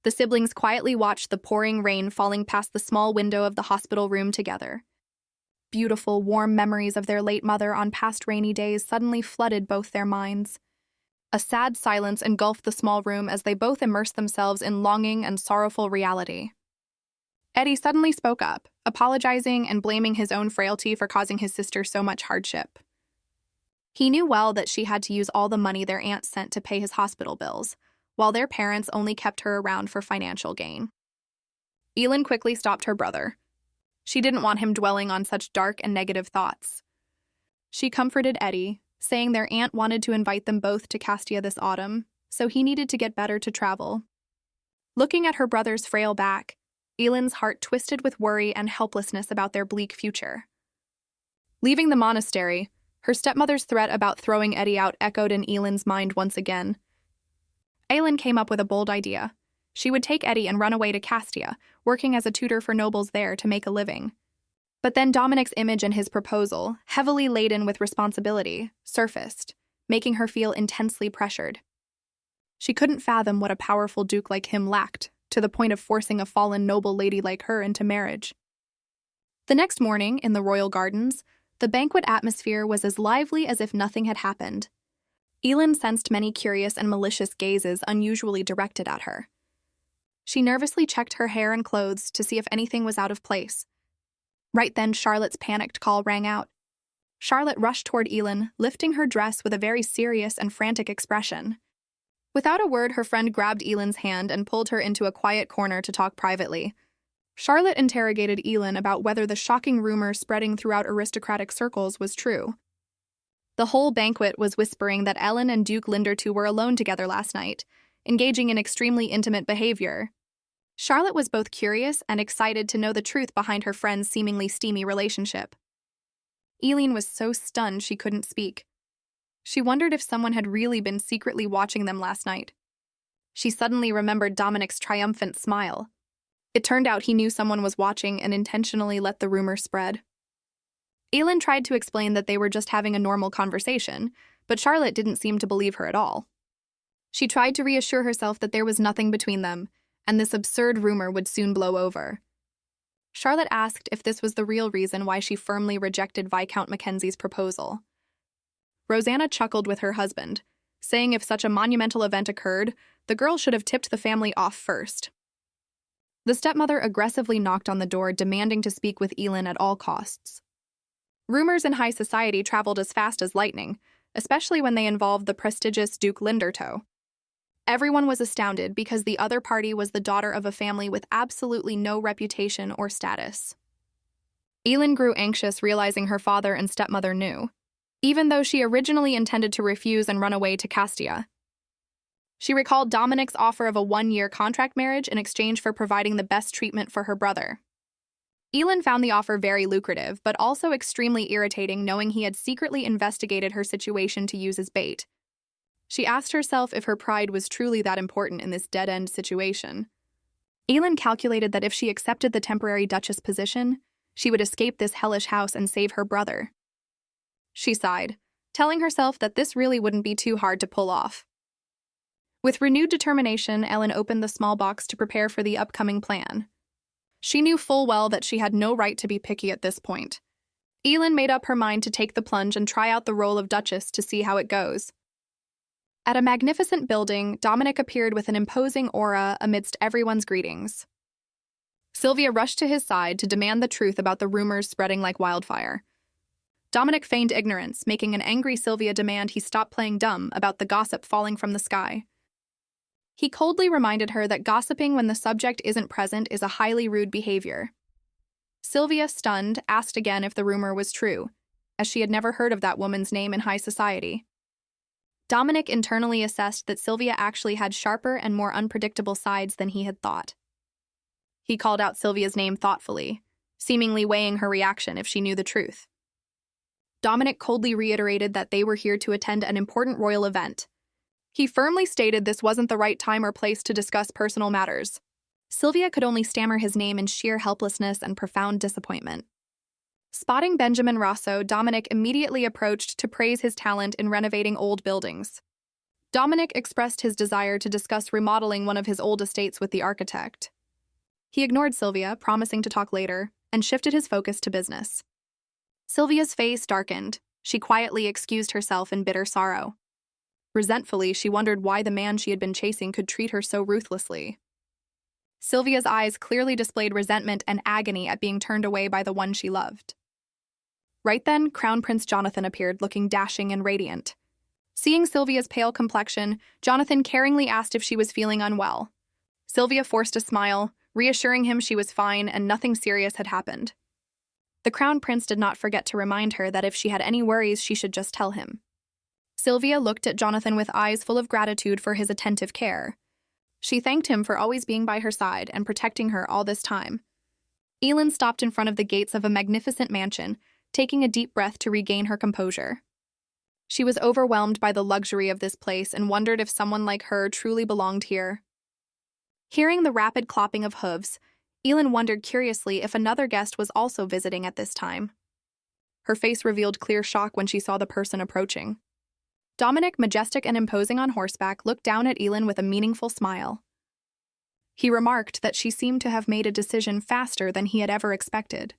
The siblings quietly watched the pouring rain falling past the small window of the hospital room together. Beautiful, warm memories of their late mother on past rainy days suddenly flooded both their minds. A sad silence engulfed the small room as they both immersed themselves in longing and sorrowful reality. Eddie suddenly spoke up, apologizing and blaming his own frailty for causing his sister so much hardship. He knew well that she had to use all the money their aunt sent to pay his hospital bills, while their parents only kept her around for financial gain. Elin quickly stopped her brother. She didn't want him dwelling on such dark and negative thoughts. She comforted Eddie, saying their aunt wanted to invite them both to Castia this autumn, so he needed to get better to travel. Looking at her brother's frail back, Elin's heart twisted with worry and helplessness about their bleak future. Leaving the monastery, her stepmother's threat about throwing Eddie out echoed in Elin's mind once again. Elin came up with a bold idea. She would take Eddie and run away to Castia, working as a tutor for nobles there to make a living. But then Dominic's image and his proposal, heavily laden with responsibility, surfaced, making her feel intensely pressured. She couldn't fathom what a powerful duke like him lacked, to the point of forcing a fallen noble lady like her into marriage. The next morning, in the royal gardens, the banquet atmosphere was as lively as if nothing had happened. Elin sensed many curious and malicious gazes unusually directed at her. She nervously checked her hair and clothes to see if anything was out of place. Right then, Charlotte's panicked call rang out. Charlotte rushed toward Elin, lifting her dress with a very serious and frantic expression. Without a word, her friend grabbed Elin's hand and pulled her into a quiet corner to talk privately. Charlotte interrogated Elin about whether the shocking rumor spreading throughout aristocratic circles was true. The whole banquet was whispering that Ellen and Duke Lindertu were alone together last night, engaging in extremely intimate behavior. Charlotte was both curious and excited to know the truth behind her friend's seemingly steamy relationship. Eileen was so stunned she couldn't speak. She wondered if someone had really been secretly watching them last night. She suddenly remembered Dominic's triumphant smile. It turned out he knew someone was watching and intentionally let the rumor spread. Eileen tried to explain that they were just having a normal conversation, but Charlotte didn't seem to believe her at all. She tried to reassure herself that there was nothing between them, and this absurd rumor would soon blow over. Charlotte asked if this was the real reason why she firmly rejected Viscount Mackenzie's proposal. Rosanna chuckled with her husband, saying if such a monumental event occurred, the girl should have tipped the family off first. The stepmother aggressively knocked on the door, demanding to speak with Eileen at all costs. Rumors in high society traveled as fast as lightning, especially when they involved the prestigious Duke Lindertoe. Everyone was astounded because the other party was the daughter of a family with absolutely no reputation or status. Eileen grew anxious, realizing her father and stepmother knew, even though she originally intended to refuse and run away to Castia. She recalled Dominic's offer of a 1-year contract marriage in exchange for providing the best treatment for her brother. Eileen found the offer very lucrative, but also extremely irritating, knowing he had secretly investigated her situation to use as bait. She asked herself if her pride was truly that important in this dead-end situation. Eileen calculated that if she accepted the temporary duchess position, she would escape this hellish house and save her brother. She sighed, telling herself that this really wouldn't be too hard to pull off. With renewed determination, Ellen opened the small box to prepare for the upcoming plan. She knew full well that she had no right to be picky at this point. Eileen made up her mind to take the plunge and try out the role of duchess to see how it goes. At a magnificent building, Dominic appeared with an imposing aura amidst everyone's greetings. Sylvia rushed to his side to demand the truth about the rumors spreading like wildfire. Dominic feigned ignorance, making an angry Sylvia demand he stop playing dumb about the gossip falling from the sky. He coldly reminded her that gossiping when the subject isn't present is a highly rude behavior. Sylvia, stunned, asked again if the rumor was true, as she had never heard of that woman's name in high society. Dominic internally assessed that Sylvia actually had sharper and more unpredictable sides than he had thought. He called out Sylvia's name thoughtfully, seemingly weighing her reaction if she knew the truth. Dominic coldly reiterated that they were here to attend an important royal event. He firmly stated this wasn't the right time or place to discuss personal matters. Sylvia could only stammer his name in sheer helplessness and profound disappointment. Spotting Benjamin Rosso, Dominic immediately approached to praise his talent in renovating old buildings. Dominic expressed his desire to discuss remodeling one of his old estates with the architect. He ignored Sylvia, promising to talk later, and shifted his focus to business. Sylvia's face darkened. She quietly excused herself in bitter sorrow. Resentfully, she wondered why the man she had been chasing could treat her so ruthlessly. Sylvia's eyes clearly displayed resentment and agony at being turned away by the one she loved. Right then, Crown Prince Jonathan appeared, looking dashing and radiant. Seeing Sylvia's pale complexion, Jonathan caringly asked if she was feeling unwell. Sylvia forced a smile, reassuring him she was fine and nothing serious had happened. The Crown Prince did not forget to remind her that if she had any worries, she should just tell him. Sylvia looked at Jonathan with eyes full of gratitude for his attentive care. She thanked him for always being by her side and protecting her all this time. Eileen stopped in front of the gates of a magnificent mansion, taking a deep breath to regain her composure. She was overwhelmed by the luxury of this place and wondered if someone like her truly belonged here. Hearing the rapid clopping of hooves, Eileen wondered curiously if another guest was also visiting at this time. Her face revealed clear shock when she saw the person approaching. Dominic, majestic and imposing on horseback, looked down at Eileen with a meaningful smile. He remarked that she seemed to have made a decision faster than he had ever expected.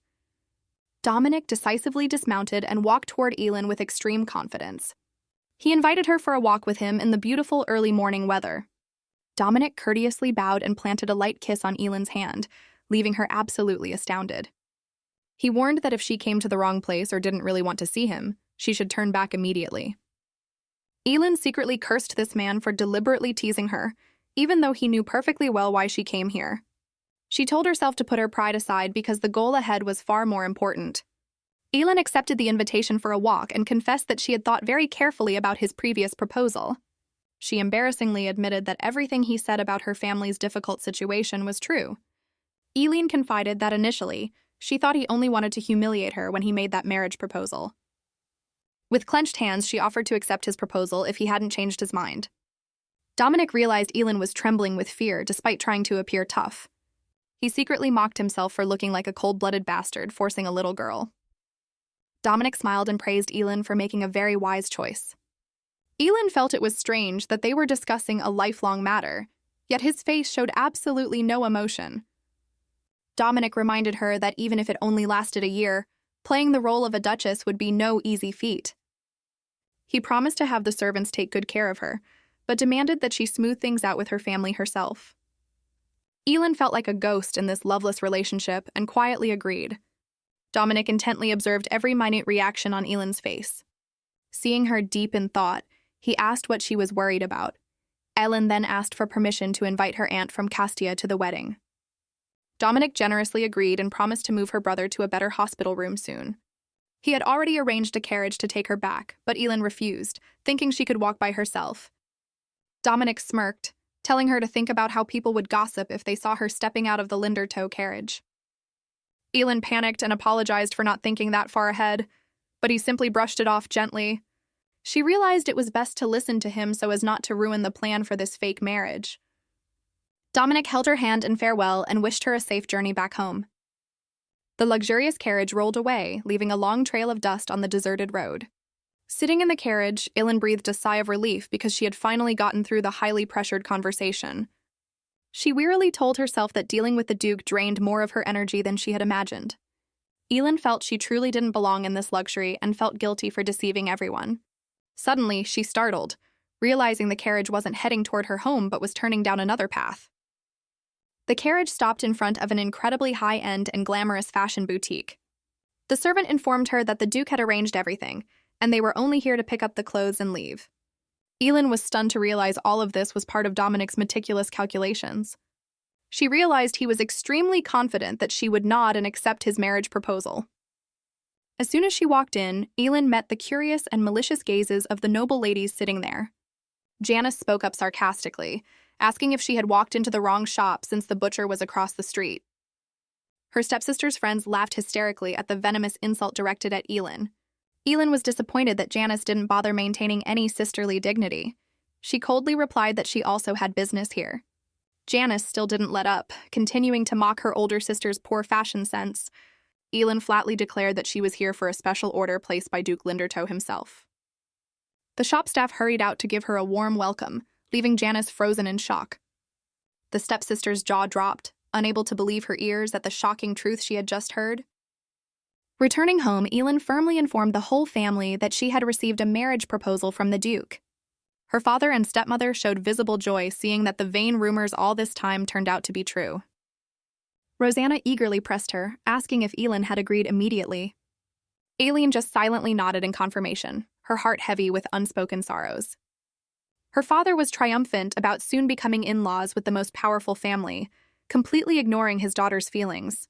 Dominic decisively dismounted and walked toward Eileen with extreme confidence. He invited her for a walk with him in the beautiful early morning weather. Dominic courteously bowed and planted a light kiss on Eileen's hand, leaving her absolutely astounded. He warned that if she came to the wrong place or didn't really want to see him, she should turn back immediately. Eileen secretly cursed this man for deliberately teasing her, even though he knew perfectly well why she came here. She told herself to put her pride aside because the goal ahead was far more important. Eileen accepted the invitation for a walk and confessed that she had thought very carefully about his previous proposal. She embarrassingly admitted that everything he said about her family's difficult situation was true. Eileen confided that initially, she thought he only wanted to humiliate her when he made that marriage proposal. With clenched hands, she offered to accept his proposal if he hadn't changed his mind. Dominic realized Eileen was trembling with fear despite trying to appear tough. He secretly mocked himself for looking like a cold-blooded bastard forcing a little girl. Dominic smiled and praised Eileen for making a very wise choice. Eileen felt it was strange that they were discussing a lifelong matter, yet his face showed absolutely no emotion. Dominic reminded her that even if it only lasted a year, playing the role of a duchess would be no easy feat. He promised to have the servants take good care of her, but demanded that she smooth things out with her family herself. Eileen felt like a ghost in this loveless relationship and quietly agreed. Dominic intently observed every minute reaction on Eileen's face. Seeing her deep in thought, he asked what she was worried about. Eileen then asked for permission to invite her aunt from Castia to the wedding. Dominic generously agreed and promised to move her brother to a better hospital room soon. He had already arranged a carriage to take her back, but Eileen refused, thinking she could walk by herself. Dominic smirked, telling her to think about how people would gossip if they saw her stepping out of the Lindertow carriage. Eileen panicked and apologized for not thinking that far ahead, but he simply brushed it off gently. She realized it was best to listen to him so as not to ruin the plan for this fake marriage. Dominic held her hand in farewell and wished her a safe journey back home. The luxurious carriage rolled away, leaving a long trail of dust on the deserted road. Sitting in the carriage, Eileen breathed a sigh of relief because she had finally gotten through the highly pressured conversation. She wearily told herself that dealing with the Duke drained more of her energy than she had imagined. Eileen felt she truly didn't belong in this luxury and felt guilty for deceiving everyone. Suddenly, she startled, realizing the carriage wasn't heading toward her home but was turning down another path. The carriage stopped in front of an incredibly high-end and glamorous fashion boutique. The servant informed her that the Duke had arranged everything, and they were only here to pick up the clothes and leave. Eileen was stunned to realize all of this was part of Dominic's meticulous calculations. She realized he was extremely confident that she would nod and accept his marriage proposal. As soon as she walked in, Eileen met the curious and malicious gazes of the noble ladies sitting there. Janice spoke up sarcastically, asking if she had walked into the wrong shop since the butcher was across the street. Her stepsister's friends laughed hysterically at the venomous insult directed at Eileen. Eileen was disappointed that Janice didn't bother maintaining any sisterly dignity. She coldly replied that she also had business here. Janice still didn't let up, continuing to mock her older sister's poor fashion sense. Eileen flatly declared that she was here for a special order placed by Duke Lindertow himself. The shop staff hurried out to give her a warm welcome, leaving Janice frozen in shock. The stepsister's jaw dropped, unable to believe her ears at the shocking truth she had just heard. Returning home, Eileen firmly informed the whole family that she had received a marriage proposal from the Duke. Her father and stepmother showed visible joy seeing that the vain rumors all this time turned out to be true. Rosanna eagerly pressed her, asking if Eileen had agreed immediately. Eileen just silently nodded in confirmation, her heart heavy with unspoken sorrows. Her father was triumphant about soon becoming in-laws with the most powerful family, completely ignoring his daughter's feelings.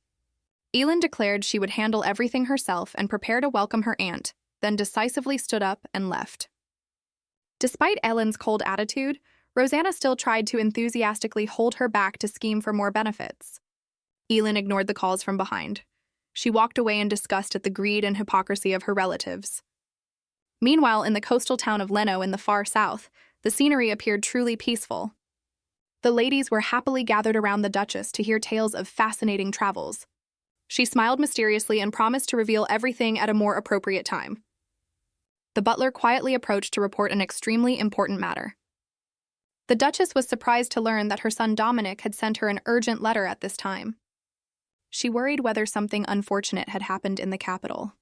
Eileen declared she would handle everything herself and prepare to welcome her aunt, then decisively stood up and left. Despite Ellen's cold attitude, Rosanna still tried to enthusiastically hold her back to scheme for more benefits. Eileen ignored the calls from behind. She walked away in disgust at the greed and hypocrisy of her relatives. Meanwhile, in the coastal town of Leno in the far south, the scenery appeared truly peaceful. The ladies were happily gathered around the Duchess to hear tales of fascinating travels. She smiled mysteriously and promised to reveal everything at a more appropriate time. The butler quietly approached to report an extremely important matter. The Duchess was surprised to learn that her son Dominic had sent her an urgent letter at this time. She worried whether something unfortunate had happened in the capital.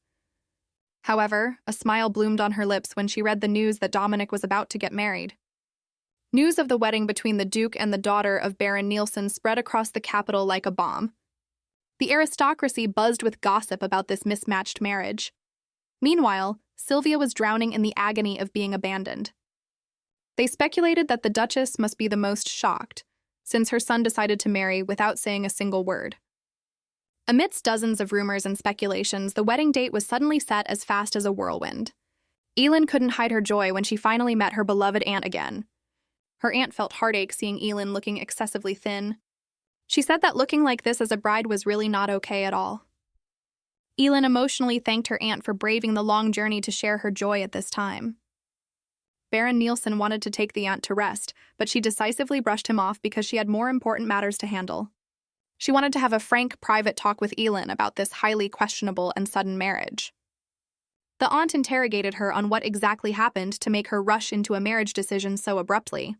However, a smile bloomed on her lips when she read the news that Dominic was about to get married. News of the wedding between the Duke and the daughter of Baron Nielsen spread across the capital like a bomb. The aristocracy buzzed with gossip about this mismatched marriage. Meanwhile, Sylvia was drowning in the agony of being abandoned. They speculated that the Duchess must be the most shocked, since her son decided to marry without saying a single word. Amidst dozens of rumors and speculations, the wedding date was suddenly set as fast as a whirlwind. Eileen couldn't hide her joy when she finally met her beloved aunt again. Her aunt felt heartache seeing Elin looking excessively thin. She said that looking like this as a bride was really not okay at all. Elin emotionally thanked her aunt for braving the long journey to share her joy at this time. Baron Nielsen wanted to take the aunt to rest, but she decisively brushed him off because she had more important matters to handle. She wanted to have a frank, private talk with Elin about this highly questionable and sudden marriage. The aunt interrogated her on what exactly happened to make her rush into a marriage decision so abruptly.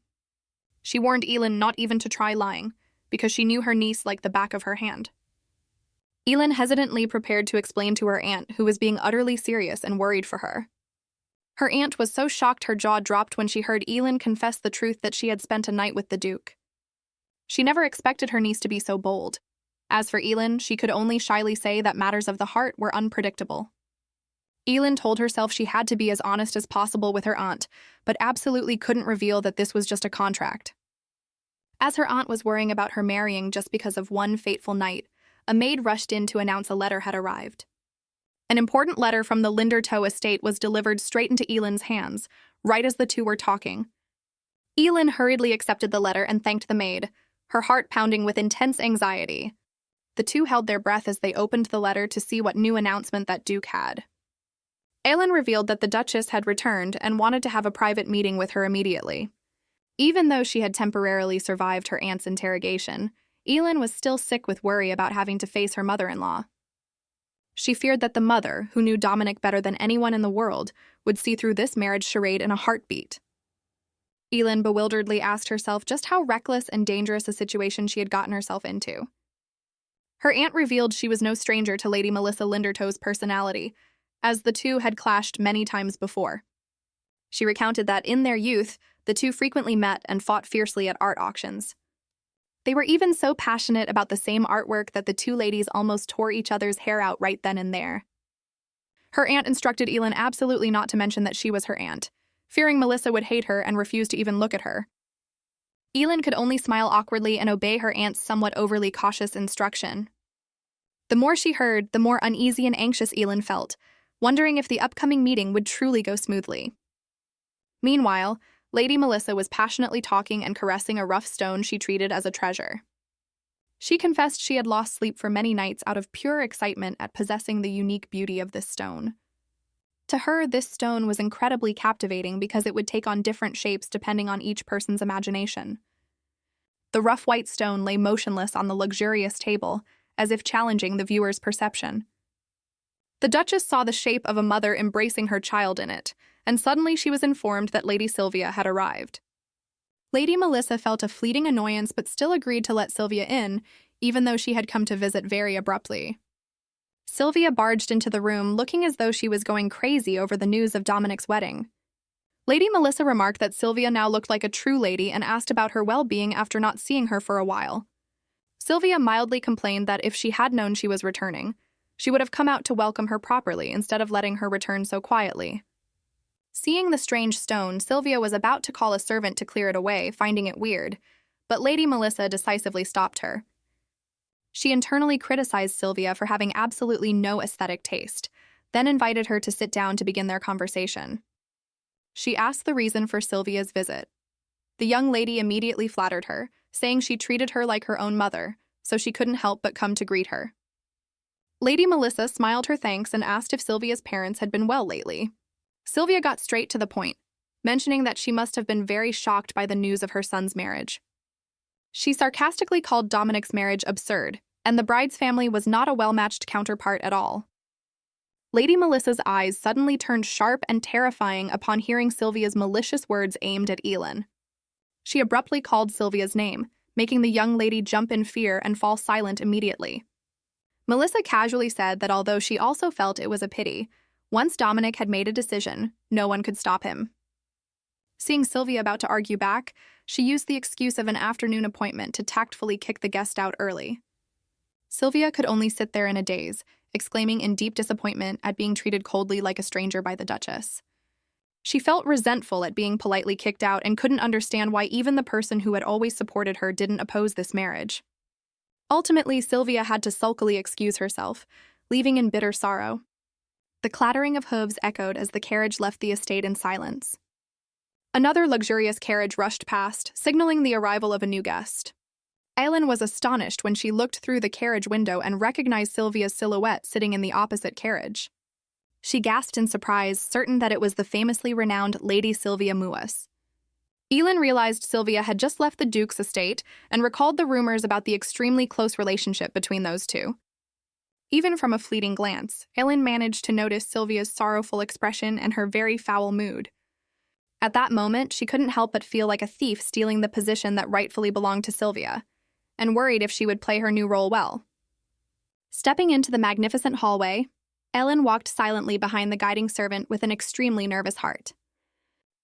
She warned Elin not even to try lying, because she knew her niece like the back of her hand. Elin hesitantly prepared to explain to her aunt, who was being utterly serious and worried for her. Her aunt was so shocked her jaw dropped when she heard Elin confess the truth that she had spent a night with the Duke. She never expected her niece to be so bold. As for Elin, she could only shyly say that matters of the heart were unpredictable. Elin told herself she had to be as honest as possible with her aunt, but absolutely couldn't reveal that this was just a contract. As her aunt was worrying about her marrying just because of one fateful night, a maid rushed in to announce a letter had arrived. An important letter from the Lindertoe estate was delivered straight into Elin's hands, right as the two were talking. Elin hurriedly accepted the letter and thanked the maid, her heart pounding with intense anxiety. The two held their breath as they opened the letter to see what new announcement that Duke had. Elin revealed that the Duchess had returned and wanted to have a private meeting with her immediately. Even though she had temporarily survived her aunt's interrogation, Elin was still sick with worry about having to face her mother-in-law. She feared that the mother, who knew Dominic better than anyone in the world, would see through this marriage charade in a heartbeat. Elin bewilderedly asked herself just how reckless and dangerous a situation she had gotten herself into. Her aunt revealed she was no stranger to Lady Melissa Lindertoe's personality, as the two had clashed many times before. She recounted that in their youth, the two frequently met and fought fiercely at art auctions. They were even so passionate about the same artwork that the two ladies almost tore each other's hair out right then and there. Her aunt instructed Elin absolutely not to mention that she was her aunt, fearing Melissa would hate her and refuse to even look at her. Elin could only smile awkwardly and obey her aunt's somewhat overly cautious instruction. The more she heard, the more uneasy and anxious Elin felt, wondering if the upcoming meeting would truly go smoothly. Meanwhile, Lady Melissa was passionately talking and caressing a rough stone she treated as a treasure. She confessed she had lost sleep for many nights out of pure excitement at possessing the unique beauty of this stone. To her, this stone was incredibly captivating because it would take on different shapes depending on each person's imagination. The rough white stone lay motionless on the luxurious table, as if challenging the viewer's perception. The Duchess saw the shape of a mother embracing her child in it, and suddenly she was informed that Lady Sylvia had arrived. Lady Melissa felt a fleeting annoyance but still agreed to let Sylvia in, even though she had come to visit very abruptly. Sylvia barged into the room looking as though she was going crazy over the news of Dominic's wedding. Lady Melissa remarked that Sylvia now looked like a true lady and asked about her well-being after not seeing her for a while. Sylvia mildly complained that if she had known she was returning, she would have come out to welcome her properly instead of letting her return so quietly. Seeing the strange stone, Sylvia was about to call a servant to clear it away, finding it weird, but Lady Melissa decisively stopped her. She internally criticized Sylvia for having absolutely no aesthetic taste, then invited her to sit down to begin their conversation. She asked the reason for Sylvia's visit. The young lady immediately flattered her, saying she treated her like her own mother, so she couldn't help but come to greet her. Lady Melissa smiled her thanks and asked if Sylvia's parents had been well lately. Sylvia got straight to the point, mentioning that she must have been very shocked by the news of her son's marriage. She sarcastically called Dominic's marriage absurd, and the bride's family was not a well-matched counterpart at all. Lady Melissa's eyes suddenly turned sharp and terrifying upon hearing Sylvia's malicious words aimed at Elin. She abruptly called Sylvia's name, making the young lady jump in fear and fall silent immediately. Melissa casually said that although she also felt it was a pity, once Dominic had made a decision, no one could stop him. Seeing Sylvia about to argue back, she used the excuse of an afternoon appointment to tactfully kick the guest out early. Sylvia could only sit there in a daze, exclaiming in deep disappointment at being treated coldly like a stranger by the Duchess. She felt resentful at being politely kicked out and couldn't understand why even the person who had always supported her didn't oppose this marriage. Ultimately, Sylvia had to sulkily excuse herself, leaving in bitter sorrow. The clattering of hooves echoed as the carriage left the estate in silence. Another luxurious carriage rushed past, signaling the arrival of a new guest. Aylin was astonished when she looked through the carriage window and recognized Sylvia's silhouette sitting in the opposite carriage. She gasped in surprise, certain that it was the famously renowned Lady Sylvia Muas. Aylin realized Sylvia had just left the Duke's estate and recalled the rumors about the extremely close relationship between those two. Even from a fleeting glance, Aylin managed to notice Sylvia's sorrowful expression and her very foul mood. At that moment, she couldn't help but feel like a thief stealing the position that rightfully belonged to Sylvia, and worried if she would play her new role well. Stepping into the magnificent hallway, Aylin walked silently behind the guiding servant with an extremely nervous heart.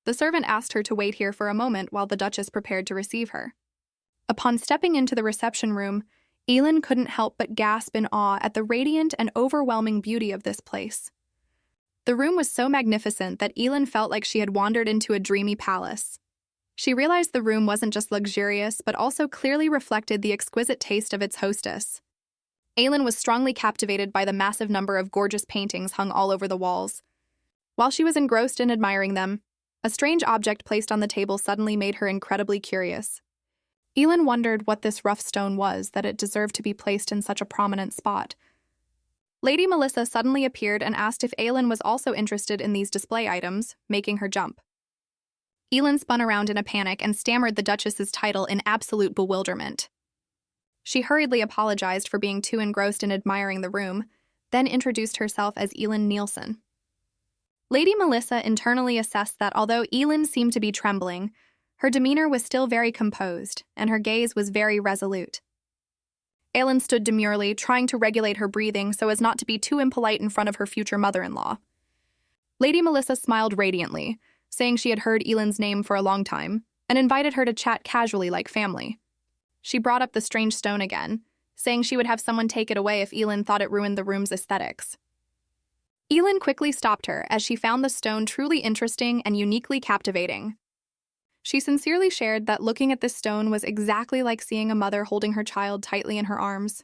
The servant asked her to wait here for a moment while the Duchess prepared to receive her. Upon stepping into the reception room, Aylin couldn't help but gasp in awe at the radiant and overwhelming beauty of this place. The room was so magnificent that Aylin felt like she had wandered into a dreamy palace. She realized the room wasn't just luxurious, but also clearly reflected the exquisite taste of its hostess. Aylin was strongly captivated by the massive number of gorgeous paintings hung all over the walls. While she was engrossed in admiring them, a strange object placed on the table suddenly made her incredibly curious. Aylin wondered what this rough stone was that it deserved to be placed in such a prominent spot. Lady Melissa suddenly appeared and asked if Aylin was also interested in these display items, making her jump. Aylin spun around in a panic and stammered the Duchess's title in absolute bewilderment. She hurriedly apologized for being too engrossed in admiring the room, then introduced herself as Aylin Nielsen. Lady Melissa internally assessed that although Aylin seemed to be trembling, her demeanor was still very composed, and her gaze was very resolute. Aylin stood demurely, trying to regulate her breathing so as not to be too impolite in front of her future mother-in-law. Lady Melissa smiled radiantly, saying she had heard Aylin's name for a long time, and invited her to chat casually like family. She brought up the strange stone again, saying she would have someone take it away if Aylin thought it ruined the room's aesthetics. Aylin quickly stopped her as she found the stone truly interesting and uniquely captivating. She sincerely shared that looking at this stone was exactly like seeing a mother holding her child tightly in her arms.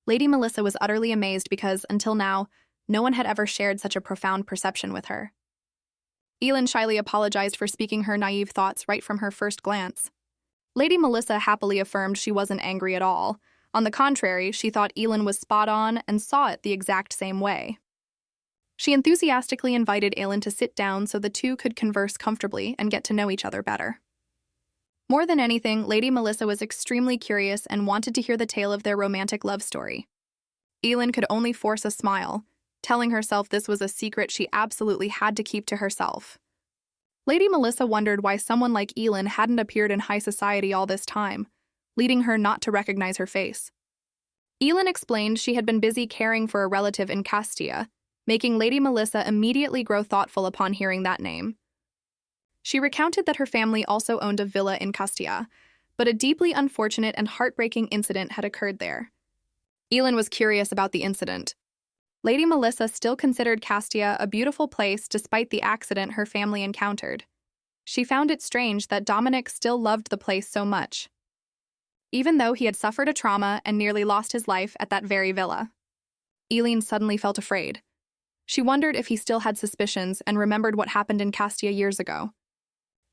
Lady Melissa was utterly amazed because, until now, no one had ever shared such a profound perception with her. Aylin shyly apologized for speaking her naive thoughts right from her first glance. Lady Melissa happily affirmed she wasn't angry at all. On the contrary, she thought Aylin was spot on and saw it the exact same way. She enthusiastically invited Aylin to sit down so the two could converse comfortably and get to know each other better. More than anything, Lady Melissa was extremely curious and wanted to hear the tale of their romantic love story. Aylin could only force a smile, telling herself this was a secret she absolutely had to keep to herself. Lady Melissa wondered why someone like Aylin hadn't appeared in high society all this time, leading her not to recognize her face. Aylin explained she had been busy caring for a relative in Castilla, making Lady Melissa immediately grow thoughtful upon hearing that name. She recounted that her family also owned a villa in Castilla, but a deeply unfortunate and heartbreaking incident had occurred there. Aylin was curious about the incident. Lady Melissa still considered Castilla a beautiful place despite the accident her family encountered. She found it strange that Dominic still loved the place so much, even though he had suffered a trauma and nearly lost his life at that very villa. Aylin suddenly felt afraid. She wondered if he still had suspicions and remembered what happened in Castilla years ago.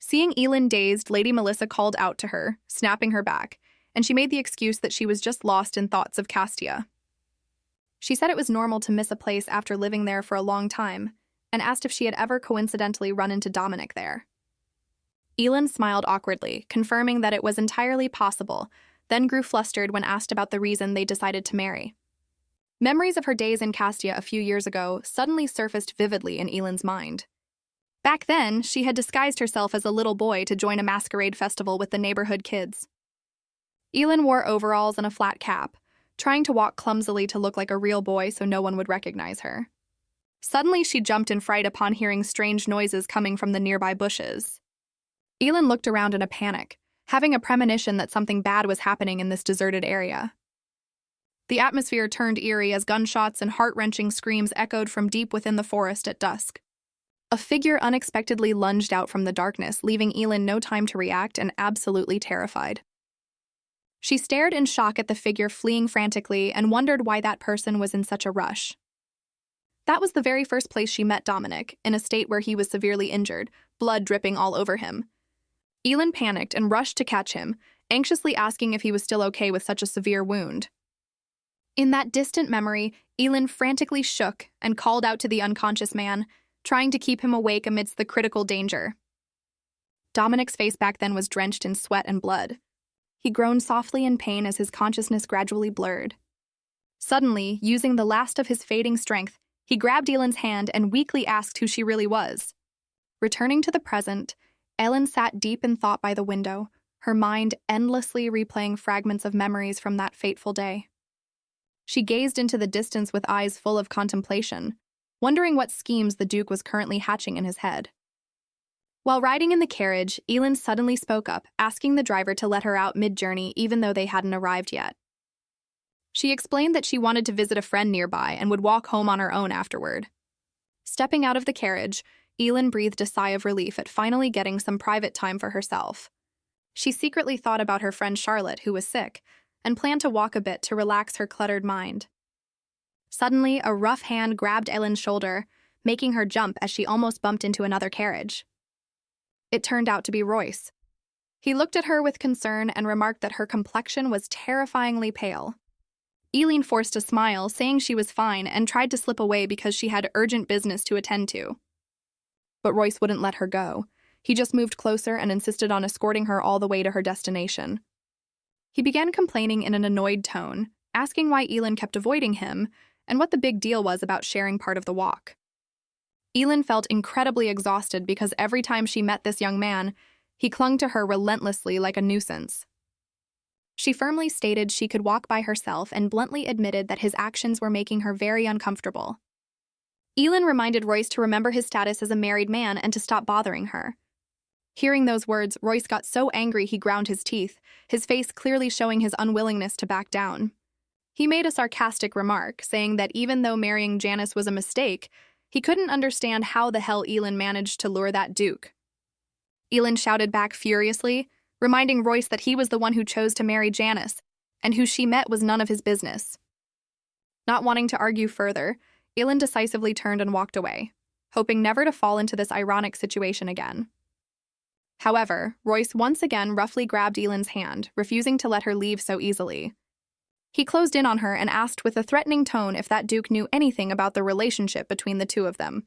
Seeing Aylin dazed, Lady Melissa called out to her, snapping her back, and she made the excuse that she was just lost in thoughts of Castilla. She said it was normal to miss a place after living there for a long time, and asked if she had ever coincidentally run into Dominic there. Aylin smiled awkwardly, confirming that it was entirely possible, then grew flustered when asked about the reason they decided to marry. Memories of her days in Castilla a few years ago suddenly surfaced vividly in Aylin's mind. Back then, she had disguised herself as a little boy to join a masquerade festival with the neighborhood kids. Aylin wore overalls and a flat cap, trying to walk clumsily to look like a real boy so no one would recognize her. Suddenly, she jumped in fright upon hearing strange noises coming from the nearby bushes. Aylin looked around in a panic, having a premonition that something bad was happening in this deserted area. The atmosphere turned eerie as gunshots and heart-wrenching screams echoed from deep within the forest at dusk. A figure unexpectedly lunged out from the darkness, leaving Aylin no time to react and absolutely terrified. She stared in shock at the figure fleeing frantically and wondered why that person was in such a rush. That was the very first place she met Dominic, in a state where he was severely injured, blood dripping all over him. Elin panicked and rushed to catch him, anxiously asking if he was still okay with such a severe wound. In that distant memory, Elin frantically shook and called out to the unconscious man, trying to keep him awake amidst the critical danger. Dominic's face back then was drenched in sweat and blood. He groaned softly in pain as his consciousness gradually blurred. Suddenly, using the last of his fading strength, he grabbed Elin's hand and weakly asked who she really was. Returning to the present, Elin sat deep in thought by the window, her mind endlessly replaying fragments of memories from that fateful day. She gazed into the distance with eyes full of contemplation, wondering what schemes the Duke was currently hatching in his head. While riding in the carriage, Elin suddenly spoke up, asking the driver to let her out mid-journey even though they hadn't arrived yet. She explained that she wanted to visit a friend nearby and would walk home on her own afterward. Stepping out of the carriage, Elin breathed a sigh of relief at finally getting some private time for herself. She secretly thought about her friend Charlotte, who was sick, and planned to walk a bit to relax her cluttered mind. Suddenly, a rough hand grabbed Elin's shoulder, making her jump as she almost bumped into another carriage. It turned out to be Royce. He looked at her with concern and remarked that her complexion was terrifyingly pale. Elin forced a smile, saying she was fine, and tried to slip away because she had urgent business to attend to. But Royce wouldn't let her go. He just moved closer and insisted on escorting her all the way to her destination. He began complaining in an annoyed tone, asking why Elin kept avoiding him and what the big deal was about sharing part of the walk. Elin felt incredibly exhausted because every time she met this young man, he clung to her relentlessly like a nuisance. She firmly stated she could walk by herself and bluntly admitted that his actions were making her very uncomfortable. Elin reminded Royce to remember his status as a married man and to stop bothering her. Hearing those words, Royce got so angry he ground his teeth, his face clearly showing his unwillingness to back down. He made a sarcastic remark, saying that even though marrying Janice was a mistake, he couldn't understand how the hell Elin managed to lure that Duke. Elin shouted back furiously, reminding Royce that he was the one who chose to marry Janice, and who she met was none of his business. Not wanting to argue further, Elin decisively turned and walked away, hoping never to fall into this ironic situation again. However, Royce once again roughly grabbed Elin's hand, refusing to let her leave so easily. He closed in on her and asked with a threatening tone if that Duke knew anything about the relationship between the two of them.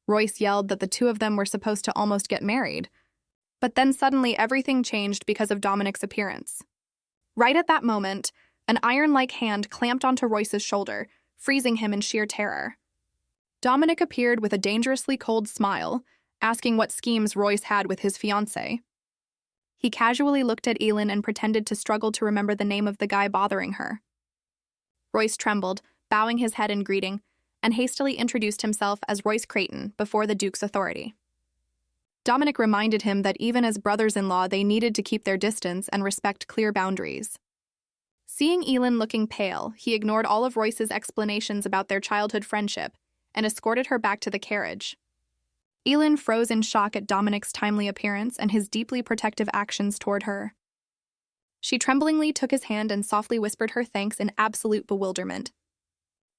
Royce yelled that the two of them were supposed to almost get married, but then suddenly everything changed because of Dominic's appearance. Right at that moment, an iron-like hand clamped onto Royce's shoulder, freezing him in sheer terror. Dominic appeared with a dangerously cold smile, asking what schemes Royce had with his fiancée. He casually looked at Elin and pretended to struggle to remember the name of the guy bothering her. Royce trembled, bowing his head in greeting, and hastily introduced himself as Royce Creighton before the Duke's authority. Dominic reminded him that even as brothers-in-law they needed to keep their distance and respect clear boundaries. Seeing Elin looking pale, he ignored all of Royce's explanations about their childhood friendship and escorted her back to the carriage. Elin froze in shock at Dominic's timely appearance and his deeply protective actions toward her. She tremblingly took his hand and softly whispered her thanks in absolute bewilderment.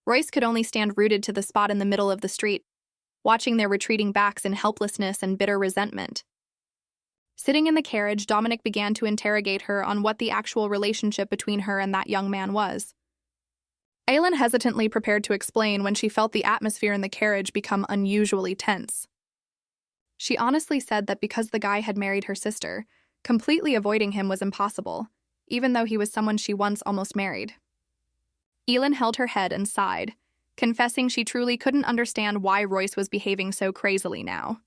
Royce could only stand rooted to the spot in the middle of the street, watching their retreating backs in helplessness and bitter resentment. Sitting in the carriage, Dominic began to interrogate her on what the actual relationship between her and that young man was. Elin hesitantly prepared to explain when she felt the atmosphere in the carriage become unusually tense. She honestly said that because the guy had married her sister, completely avoiding him was impossible, even though he was someone she once almost married. Elin held her head and sighed, confessing she truly couldn't understand why Royce was behaving so crazily now.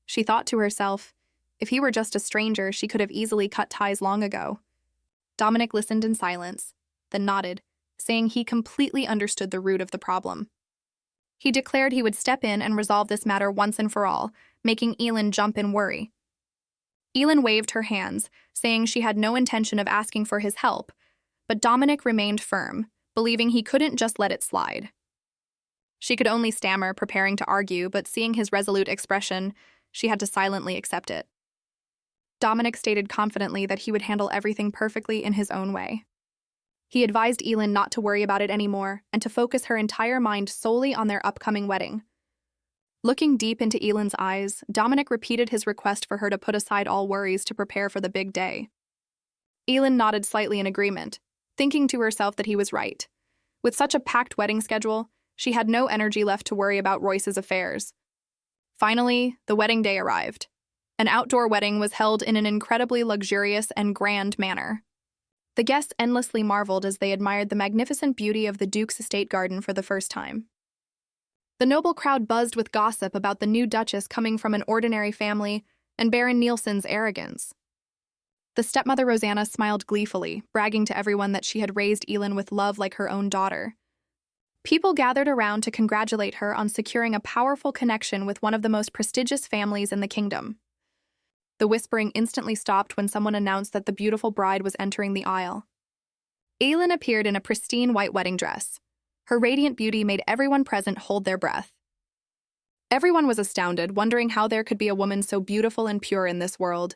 She thought to herself, if he were just a stranger, she could have easily cut ties long ago. Dominic listened in silence, then nodded, saying he completely understood the root of the problem. He declared he would step in and resolve this matter once and for all, making Elin jump in worry. Elin waved her hands, saying she had no intention of asking for his help, but Dominic remained firm, believing he couldn't just let it slide. She could only stammer, preparing to argue, but seeing his resolute expression, she had to silently accept it. Dominic stated confidently that he would handle everything perfectly in his own way. He advised Elin not to worry about it anymore and to focus her entire mind solely on their upcoming wedding. Looking deep into Elyn's eyes, Dominic repeated his request for her to put aside all worries to prepare for the big day. Elyn nodded slightly in agreement, thinking to herself that he was right. With such a packed wedding schedule, she had no energy left to worry about Royce's affairs. Finally, the wedding day arrived. An outdoor wedding was held in an incredibly luxurious and grand manner. The guests endlessly marveled as they admired the magnificent beauty of the Duke's estate garden for the first time. The noble crowd buzzed with gossip about the new Duchess coming from an ordinary family and Baron Nielsen's arrogance. The stepmother Rosanna smiled gleefully, bragging to everyone that she had raised Elyn with love like her own daughter. People gathered around to congratulate her on securing a powerful connection with one of the most prestigious families in the kingdom. The whispering instantly stopped when someone announced that the beautiful bride was entering the aisle. Elyn appeared in a pristine white wedding dress. Her radiant beauty made everyone present hold their breath. Everyone was astounded, wondering how there could be a woman so beautiful and pure in this world.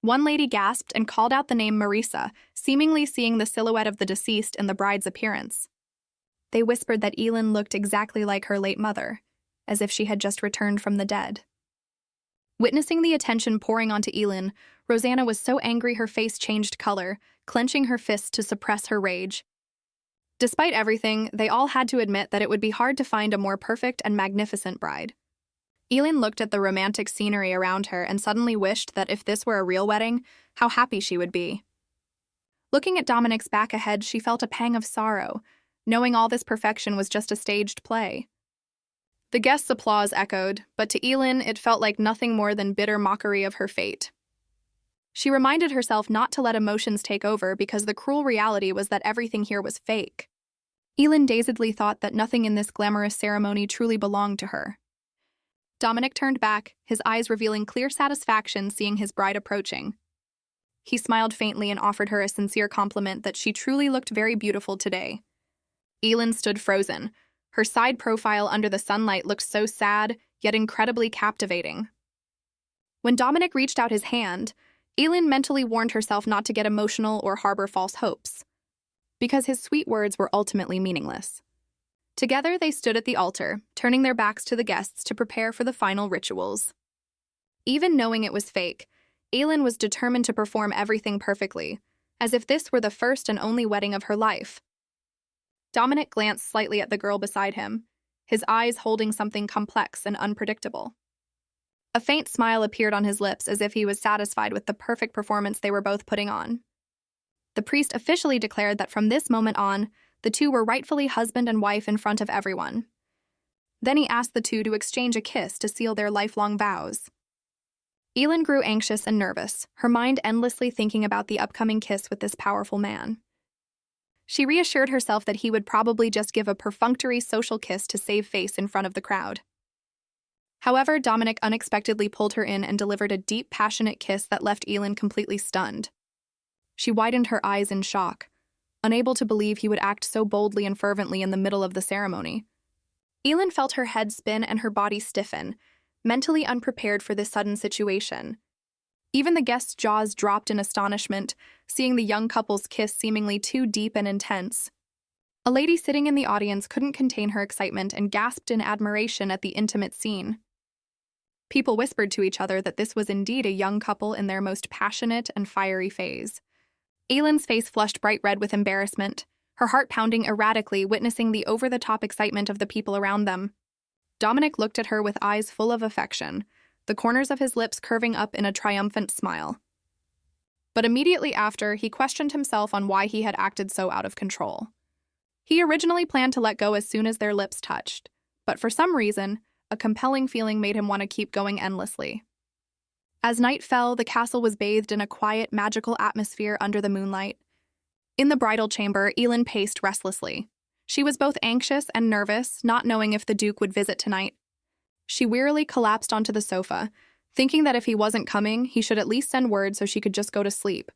One lady gasped and called out the name Marisa, seemingly seeing the silhouette of the deceased in the bride's appearance. They whispered that Elyn looked exactly like her late mother, as if she had just returned from the dead. Witnessing the attention pouring onto Elyn, Rosanna was so angry her face changed color, clenching her fists to suppress her rage. Despite everything, they all had to admit that it would be hard to find a more perfect and magnificent bride. Elyn looked at the romantic scenery around her and suddenly wished that if this were a real wedding, how happy she would be. Looking at Dominic's back ahead, she felt a pang of sorrow, knowing all this perfection was just a staged play. The guests' applause echoed, but to Elyn it felt like nothing more than bitter mockery of her fate. She reminded herself not to let emotions take over because the cruel reality was that everything here was fake. Elyn dazedly thought that nothing in this glamorous ceremony truly belonged to her. Dominic turned back, his eyes revealing clear satisfaction seeing his bride approaching. He smiled faintly and offered her a sincere compliment that she truly looked very beautiful today. Elyn stood frozen. Her side profile under the sunlight looked so sad, yet incredibly captivating. When Dominic reached out his hand, Elyn mentally warned herself not to get emotional or harbor false hopes, because his sweet words were ultimately meaningless. Together, they stood at the altar, turning their backs to the guests to prepare for the final rituals. Even knowing it was fake, Elyn was determined to perform everything perfectly, as if this were the first and only wedding of her life. Dominic glanced slightly at the girl beside him, his eyes holding something complex and unpredictable. A faint smile appeared on his lips as if he was satisfied with the perfect performance they were both putting on. The priest officially declared that from this moment on, the two were rightfully husband and wife in front of everyone. Then he asked the two to exchange a kiss to seal their lifelong vows. Elyn grew anxious and nervous, her mind endlessly thinking about the upcoming kiss with this powerful man. She reassured herself that he would probably just give a perfunctory social kiss to save face in front of the crowd. However, Dominic unexpectedly pulled her in and delivered a deep, passionate kiss that left Elyn completely stunned. She widened her eyes in shock, unable to believe he would act so boldly and fervently in the middle of the ceremony. Elyn felt her head spin and her body stiffen, mentally unprepared for this sudden situation. Even the guests' jaws dropped in astonishment, seeing the young couple's kiss seemingly too deep and intense. A lady sitting in the audience couldn't contain her excitement and gasped in admiration at the intimate scene. People whispered to each other that this was indeed a young couple in their most passionate and fiery phase. Elyn's face flushed bright red with embarrassment, her heart pounding erratically, witnessing the over-the-top excitement of the people around them. Dominic looked at her with eyes full of affection, the corners of his lips curving up in a triumphant smile. But immediately after, he questioned himself on why he had acted so out of control. He originally planned to let go as soon as their lips touched, but for some reason, a compelling feeling made him want to keep going endlessly. As night fell, the castle was bathed in a quiet, magical atmosphere under the moonlight. In the bridal chamber, Elyn paced restlessly. She was both anxious and nervous, not knowing if the Duke would visit tonight. She wearily collapsed onto the sofa, thinking that if he wasn't coming, he should at least send word so she could just go to sleep.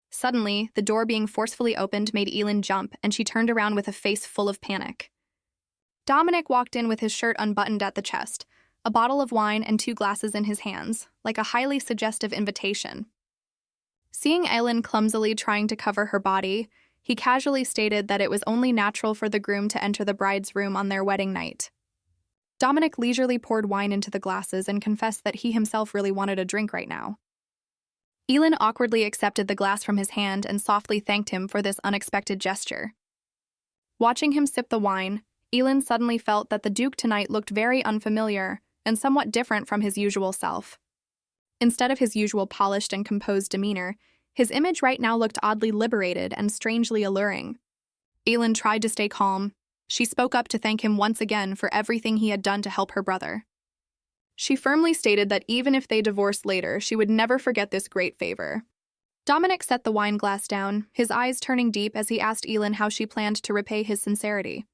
Suddenly, the door being forcefully opened made Elyn jump, and she turned around with a face full of panic. Dominic walked in with his shirt unbuttoned at the chest, a bottle of wine and 2 glasses in his hands, like a highly suggestive invitation. Seeing Elyn clumsily trying to cover her body, he casually stated that it was only natural for the groom to enter the bride's room on their wedding night. Dominic leisurely poured wine into the glasses and confessed that he himself really wanted a drink right now. Elin awkwardly accepted the glass from his hand and softly thanked him for this unexpected gesture. Watching him sip the wine, Elin suddenly felt that the Duke tonight looked very unfamiliar and somewhat different from his usual self. Instead of his usual polished and composed demeanor, his image right now looked oddly liberated and strangely alluring. Elin tried to stay calm. She spoke up to thank him once again for everything he had done to help her brother. She firmly stated that even if they divorced later, she would never forget this great favor. Dominic set the wine glass down, his eyes turning deep as he asked Elin how she planned to repay his sincerity.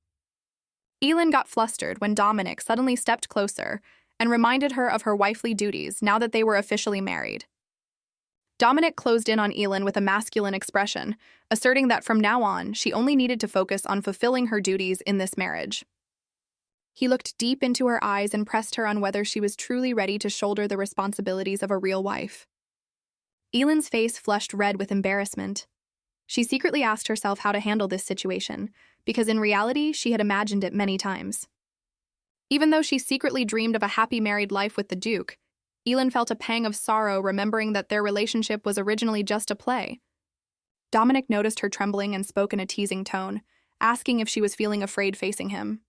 Elin got flustered when Dominic suddenly stepped closer and reminded her of her wifely duties now that they were officially married. Dominic closed in on Elin with a masculine expression, asserting that from now on, she only needed to focus on fulfilling her duties in this marriage. He looked deep into her eyes and pressed her on whether she was truly ready to shoulder the responsibilities of a real wife. Elin's face flushed red with embarrassment. She secretly asked herself how to handle this situation, because in reality, she had imagined it many times. Even though she secretly dreamed of a happy married life with the Duke, Elin felt a pang of sorrow remembering that their relationship was originally just a play. Dominic noticed her trembling and spoke in a teasing tone, asking if she was feeling afraid facing him.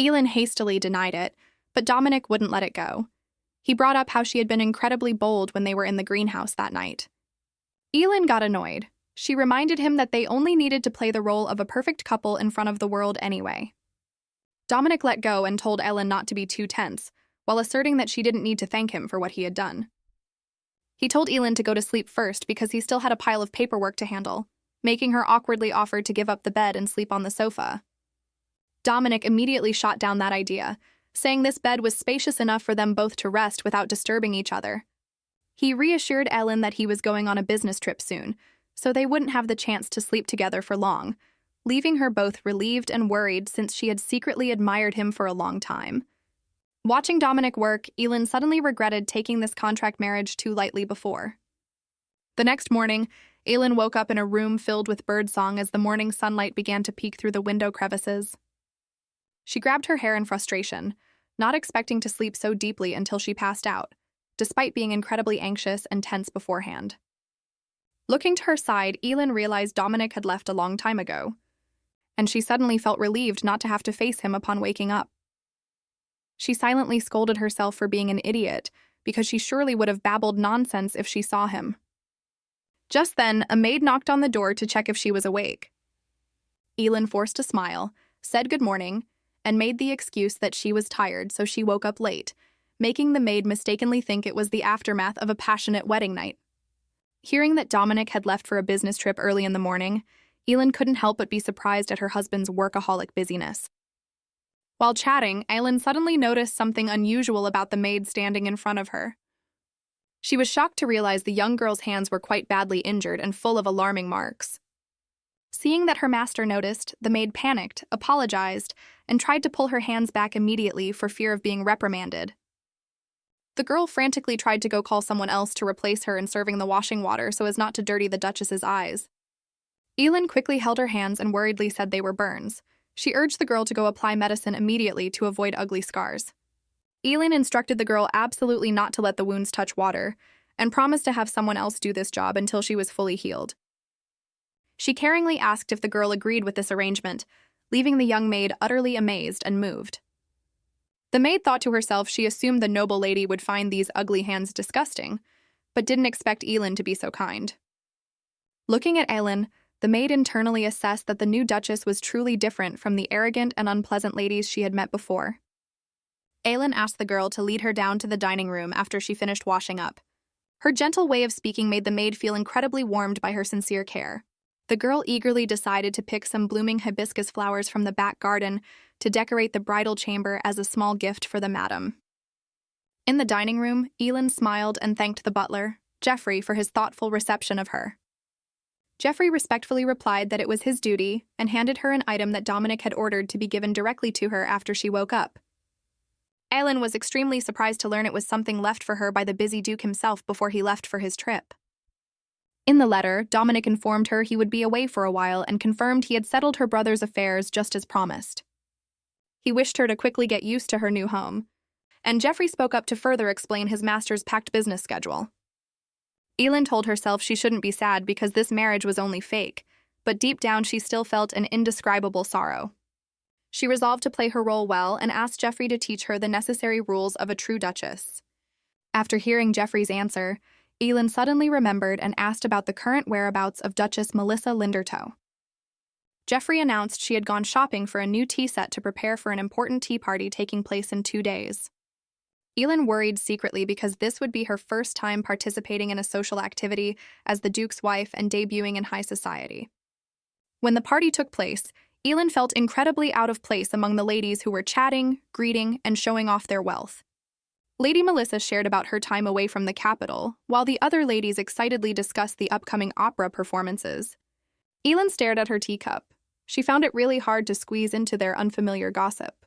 Elin hastily denied it, but Dominic wouldn't let it go. He brought up how she had been incredibly bold when they were in the greenhouse that night. Elin got annoyed. She reminded him that they only needed to play the role of a perfect couple in front of the world anyway. Dominic let go and told Elin not to be too tense, while asserting that she didn't need to thank him for what he had done. He told Elin to go to sleep first because he still had a pile of paperwork to handle, making her awkwardly offer to give up the bed and sleep on the sofa. Dominic immediately shot down that idea, saying this bed was spacious enough for them both to rest without disturbing each other. He reassured Elin that he was going on a business trip soon, so they wouldn't have the chance to sleep together for long, leaving her both relieved and worried since she had secretly admired him for a long time. Watching Dominic work, Elin suddenly regretted taking this contract marriage too lightly before. The next morning, Elin woke up in a room filled with birdsong as the morning sunlight began to peek through the window crevices. She grabbed her hair in frustration, not expecting to sleep so deeply until she passed out, despite being incredibly anxious and tense beforehand. Looking to her side, Elin realized Dominic had left a long time ago, and she suddenly felt relieved not to have to face him upon waking up. She silently scolded herself for being an idiot, because she surely would have babbled nonsense if she saw him. Just then, a maid knocked on the door to check if she was awake. Elin forced a smile, said good morning, and made the excuse that she was tired, so she woke up late, making the maid mistakenly think it was the aftermath of a passionate wedding night. Hearing that Dominic had left for a business trip early in the morning, Elin couldn't help but be surprised at her husband's workaholic busyness. While chatting, Elin suddenly noticed something unusual about the maid standing in front of her. She was shocked to realize the young girl's hands were quite badly injured and full of alarming marks. Seeing that her master noticed, the maid panicked, apologized, and tried to pull her hands back immediately for fear of being reprimanded. The girl frantically tried to go call someone else to replace her in serving the washing water so as not to dirty the Duchess's eyes. Elin quickly held her hands and worriedly said they were burns. She urged the girl to go apply medicine immediately to avoid ugly scars. Elin instructed the girl absolutely not to let the wounds touch water, and promised to have someone else do this job until she was fully healed. She caringly asked if the girl agreed with this arrangement, leaving the young maid utterly amazed and moved. The maid thought to herself she assumed the noble lady would find these ugly hands disgusting, but didn't expect Elin to be so kind. Looking at Elin, the maid internally assessed that the new Duchess was truly different from the arrogant and unpleasant ladies she had met before. Elin asked the girl to lead her down to the dining room after she finished washing up. Her gentle way of speaking made the maid feel incredibly warmed by her sincere care. The girl eagerly decided to pick some blooming hibiscus flowers from the back garden to decorate the bridal chamber as a small gift for the madam. In the dining room, Elin smiled and thanked the butler, Geoffrey, for his thoughtful reception of her. Geoffrey respectfully replied that it was his duty and handed her an item that Dominic had ordered to be given directly to her after she woke up. Elin was extremely surprised to learn it was something left for her by the busy Duke himself before he left for his trip. In the letter, Dominic informed her he would be away for a while and confirmed he had settled her brother's affairs just as promised. He wished her to quickly get used to her new home. And Jeffrey spoke up to further explain his master's packed business schedule. Elin told herself she shouldn't be sad because this marriage was only fake, but deep down she still felt an indescribable sorrow. She resolved to play her role well and asked Jeffrey to teach her the necessary rules of a true duchess. After hearing Jeffrey's answer, Elin suddenly remembered and asked about the current whereabouts of Duchess Melissa Lindertoe. Jeffrey announced she had gone shopping for a new tea set to prepare for an important tea party taking place in 2 days. Elin worried secretly because this would be her first time participating in a social activity as the Duke's wife and debuting in high society. When the party took place, Elin felt incredibly out of place among the ladies who were chatting, greeting, and showing off their wealth. Lady Melissa shared about her time away from the capital, while the other ladies excitedly discussed the upcoming opera performances. Elin stared at her teacup. She found it really hard to squeeze into their unfamiliar gossip.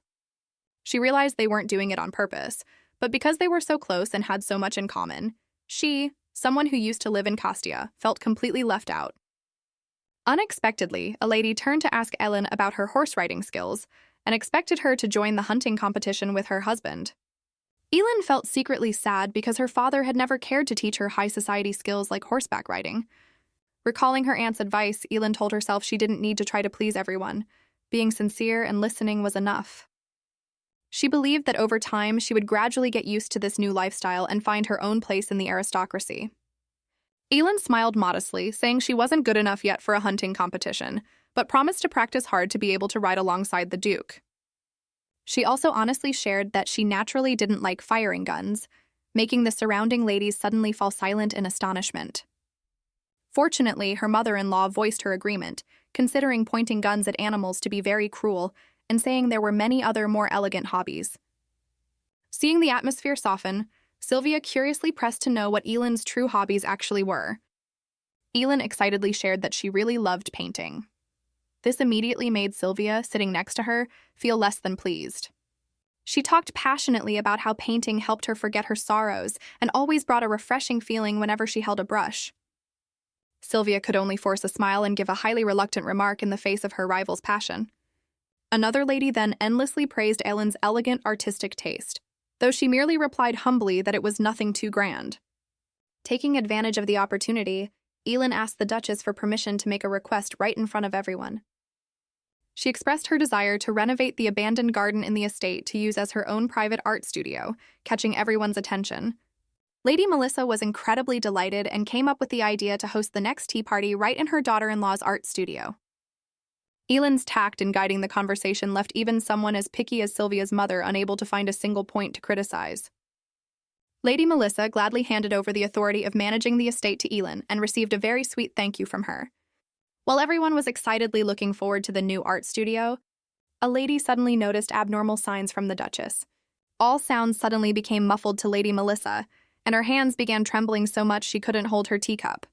She realized they weren't doing it on purpose, but because they were so close and had so much in common, she, someone who used to live in Castia, felt completely left out. Unexpectedly, a lady turned to ask Elin about her horse riding skills and expected her to join the hunting competition with her husband. Elin felt secretly sad because her father had never cared to teach her high society skills like horseback riding. Recalling her aunt's advice, Elin told herself she didn't need to try to please everyone. Being sincere and listening was enough. She believed that over time she would gradually get used to this new lifestyle and find her own place in the aristocracy. Elin smiled modestly, saying she wasn't good enough yet for a hunting competition, but promised to practice hard to be able to ride alongside the Duke. She also honestly shared that she naturally didn't like firing guns, making the surrounding ladies suddenly fall silent in astonishment. Fortunately, her mother-in-law voiced her agreement, considering pointing guns at animals to be very cruel and saying there were many other more elegant hobbies. Seeing the atmosphere soften, Sylvia curiously pressed to know what Elin's true hobbies actually were. Elin excitedly shared that she really loved painting. This immediately made Sylvia, sitting next to her, feel less than pleased. She talked passionately about how painting helped her forget her sorrows and always brought a refreshing feeling whenever she held a brush. Sylvia could only force a smile and give a highly reluctant remark in the face of her rival's passion. Another lady then endlessly praised Elin's elegant artistic taste, though she merely replied humbly that it was nothing too grand. Taking advantage of the opportunity, Elin asked the Duchess for permission to make a request right in front of everyone. She expressed her desire to renovate the abandoned garden in the estate to use as her own private art studio, catching everyone's attention. Lady Melissa was incredibly delighted and came up with the idea to host the next tea party right in her daughter-in-law's art studio. Elin's tact in guiding the conversation left even someone as picky as Sylvia's mother unable to find a single point to criticize. Lady Melissa gladly handed over the authority of managing the estate to Elin and received a very sweet thank you from her. While everyone was excitedly looking forward to the new art studio, a lady suddenly noticed abnormal signs from the Duchess. All sounds suddenly became muffled to Lady Melissa, and her hands began trembling so much she couldn't hold her teacup.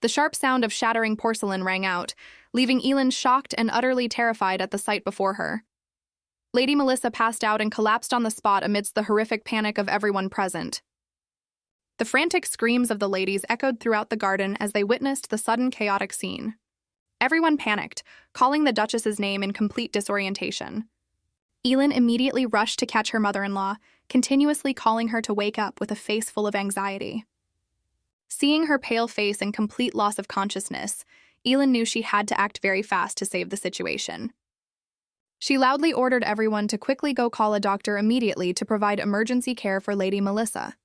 The sharp sound of shattering porcelain rang out, leaving Elin shocked and utterly terrified at the sight before her. Lady Melissa passed out and collapsed on the spot amidst the horrific panic of everyone present. The frantic screams of the ladies echoed throughout the garden as they witnessed the sudden chaotic scene. Everyone panicked, calling the Duchess's name in complete disorientation. Elin immediately rushed to catch her mother-in-law, continuously calling her to wake up with a face full of anxiety. Seeing her pale face and complete loss of consciousness, Elin knew she had to act very fast to save the situation. She loudly ordered everyone to quickly go call a doctor immediately to provide emergency care for Lady Melissa.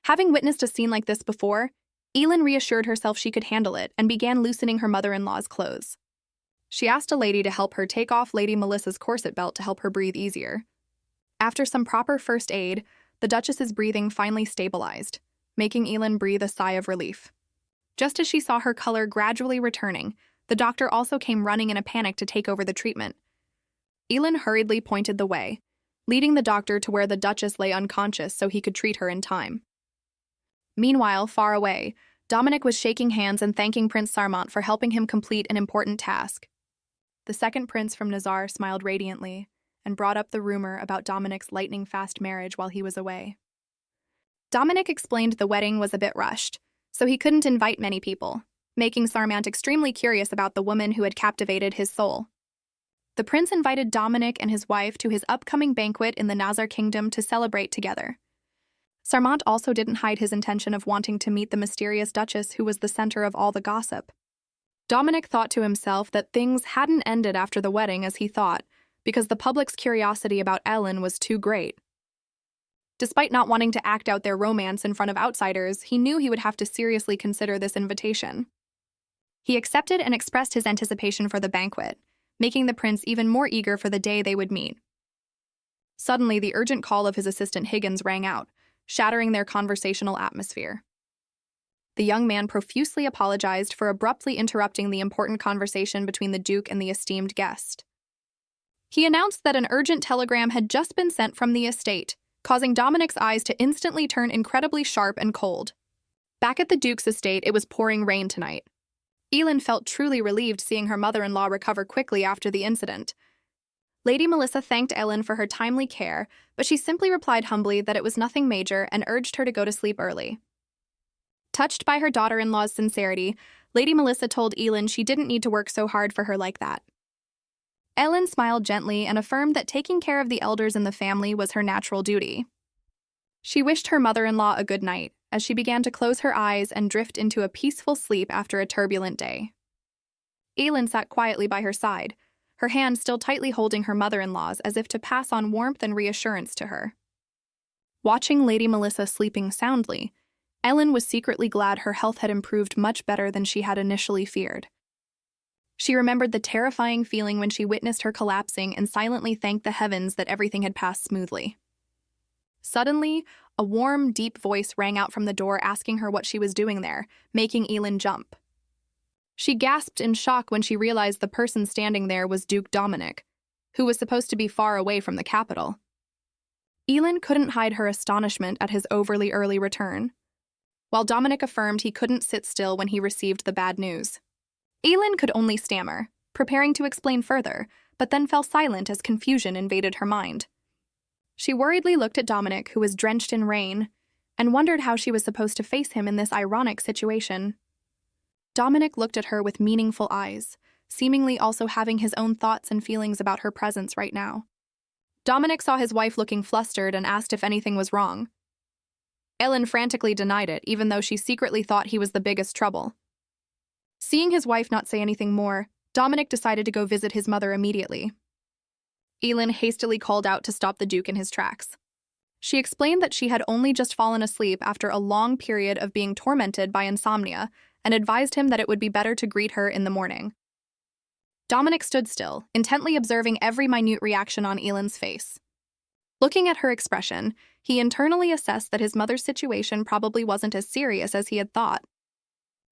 Having witnessed a scene like this before, Elin reassured herself she could handle it and began loosening her mother-in-law's clothes. She asked a lady to help her take off Lady Melissa's corset belt to help her breathe easier. After some proper first aid, the Duchess's breathing finally stabilized, making Elin breathe a sigh of relief. Just as she saw her color gradually returning, the doctor also came running in a panic to take over the treatment. Elin hurriedly pointed the way, leading the doctor to where the Duchess lay unconscious so he could treat her in time. Meanwhile, far away, Dominic was shaking hands and thanking Prince Sarmant for helping him complete an important task. The second prince from Nazar smiled radiantly and brought up the rumor about Dominic's lightning-fast marriage while he was away. Dominic explained the wedding was a bit rushed, so he couldn't invite many people, making Sarmant extremely curious about the woman who had captivated his soul. The prince invited Dominic and his wife to his upcoming banquet in the Nazar Kingdom to celebrate together. Sarmant also didn't hide his intention of wanting to meet the mysterious duchess who was the center of all the gossip. Dominic thought to himself that things hadn't ended after the wedding as he thought, because the public's curiosity about Ellen was too great. Despite not wanting to act out their romance in front of outsiders, he knew he would have to seriously consider this invitation. He accepted and expressed his anticipation for the banquet, making the prince even more eager for the day they would meet. Suddenly, the urgent call of his assistant Higgins rang out, shattering their conversational atmosphere. The young man profusely apologized for abruptly interrupting the important conversation between the Duke and the esteemed guest. He announced that an urgent telegram had just been sent from the estate, causing Dominic's eyes to instantly turn incredibly sharp and cold. Back at the Duke's estate, it was pouring rain tonight. Elin felt truly relieved seeing her mother-in-law recover quickly after the incident. Lady Melissa thanked Ellen for her timely care, but she simply replied humbly that it was nothing major and urged her to go to sleep early. Touched by her daughter-in-law's sincerity, Lady Melissa told Elin she didn't need to work so hard for her like that. Ellen smiled gently and affirmed that taking care of the elders in the family was her natural duty. She wished her mother-in-law a good night as she began to close her eyes and drift into a peaceful sleep after a turbulent day. Elin sat quietly by her side, her hand still tightly holding her mother-in-law's as if to pass on warmth and reassurance to her. Watching Lady Melissa sleeping soundly, Ellen was secretly glad her health had improved much better than she had initially feared. She remembered the terrifying feeling when she witnessed her collapsing and silently thanked the heavens that everything had passed smoothly. Suddenly, a warm, deep voice rang out from the door asking her what she was doing there, making Elin jump. She gasped in shock when she realized the person standing there was Duke Dominic, who was supposed to be far away from the capital. Elin couldn't hide her astonishment at his overly early return, while Dominic affirmed he couldn't sit still when he received the bad news. Elin could only stammer, preparing to explain further, but then fell silent as confusion invaded her mind. She worriedly looked at Dominic, who was drenched in rain, and wondered how she was supposed to face him in this ironic situation. Dominic looked at her with meaningful eyes, seemingly also having his own thoughts and feelings about her presence right now. Dominic saw his wife looking flustered and asked if anything was wrong. Ellen frantically denied it, even though she secretly thought he was the biggest trouble. Seeing his wife not say anything more, Dominic decided to go visit his mother immediately. Elin hastily called out to stop the Duke in his tracks. She explained that she had only just fallen asleep after a long period of being tormented by insomnia and advised him that it would be better to greet her in the morning. Dominic stood still, intently observing every minute reaction on Elin's face. Looking at her expression, he internally assessed that his mother's situation probably wasn't as serious as he had thought.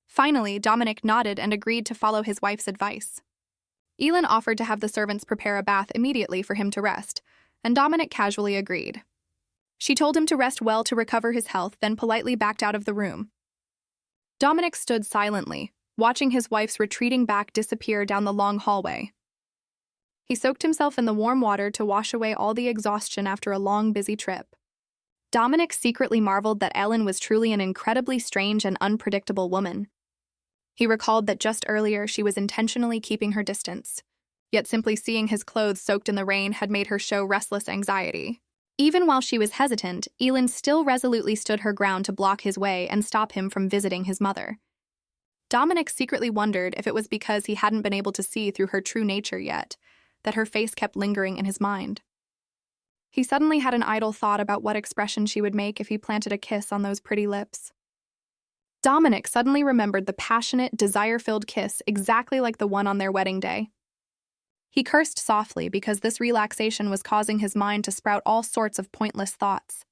Finally, Dominic nodded and agreed to follow his wife's advice. Elin offered to have the servants prepare a bath immediately for him to rest, and Dominic casually agreed. She told him to rest well to recover his health, then politely backed out of the room. Dominic stood silently, watching his wife's retreating back disappear down the long hallway. He soaked himself in the warm water to wash away all the exhaustion after a long, busy trip. Dominic secretly marveled that Ellen was truly an incredibly strange and unpredictable woman. He recalled that just earlier she was intentionally keeping her distance, yet simply seeing his clothes soaked in the rain had made her show restless anxiety. Even while she was hesitant, Elin still resolutely stood her ground to block his way and stop him from visiting his mother. Dominic secretly wondered if it was because he hadn't been able to see through her true nature yet, that her face kept lingering in his mind. He suddenly had an idle thought about what expression she would make if he planted a kiss on those pretty lips. Dominic suddenly remembered the passionate, desire-filled kiss exactly like the one on their wedding day. He cursed softly because this relaxation was causing his mind to sprout all sorts of pointless thoughts.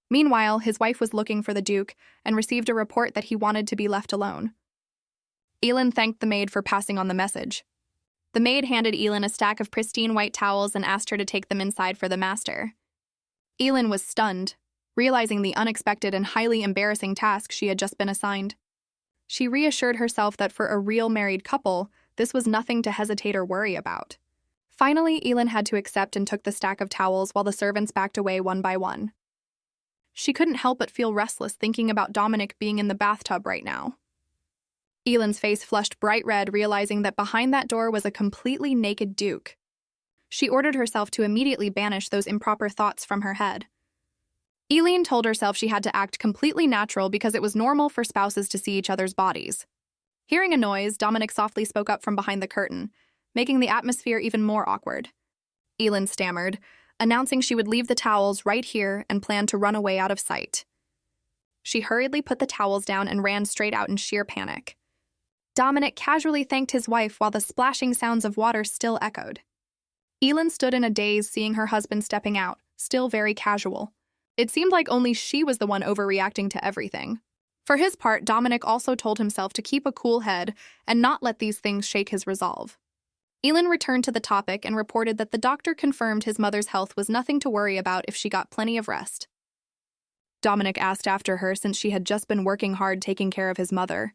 Meanwhile, his wife was looking for the Duke and received a report that he wanted to be left alone. Elin thanked the maid for passing on the message. The maid handed Elin a stack of pristine white towels and asked her to take them inside for the master. Elin was stunned, realizing the unexpected and highly embarrassing task she had just been assigned. She reassured herself that for a real married couple, this was nothing to hesitate or worry about. Finally, Elin had to accept and took the stack of towels while the servants backed away one by one. She couldn't help but feel restless thinking about Dominic being in the bathtub right now. Ellen's face flushed bright red, realizing that behind that door was a completely naked Duke. She ordered herself to immediately banish those improper thoughts from her head. Eileen told herself she had to act completely natural because it was normal for spouses to see each other's bodies. Hearing a noise, Dominic softly spoke up from behind the curtain, making the atmosphere even more awkward. Eileen stammered, announcing she would leave the towels right here and planned to run away out of sight. She hurriedly put the towels down and ran straight out in sheer panic. Dominic casually thanked his wife while the splashing sounds of water still echoed. Eileen stood in a daze, seeing her husband stepping out, still very casual. It seemed like only she was the one overreacting to everything. For his part, Dominic also told himself to keep a cool head and not let these things shake his resolve. Eileen returned to the topic and reported that the doctor confirmed his mother's health was nothing to worry about if she got plenty of rest. Dominic asked after her since she had just been working hard taking care of his mother.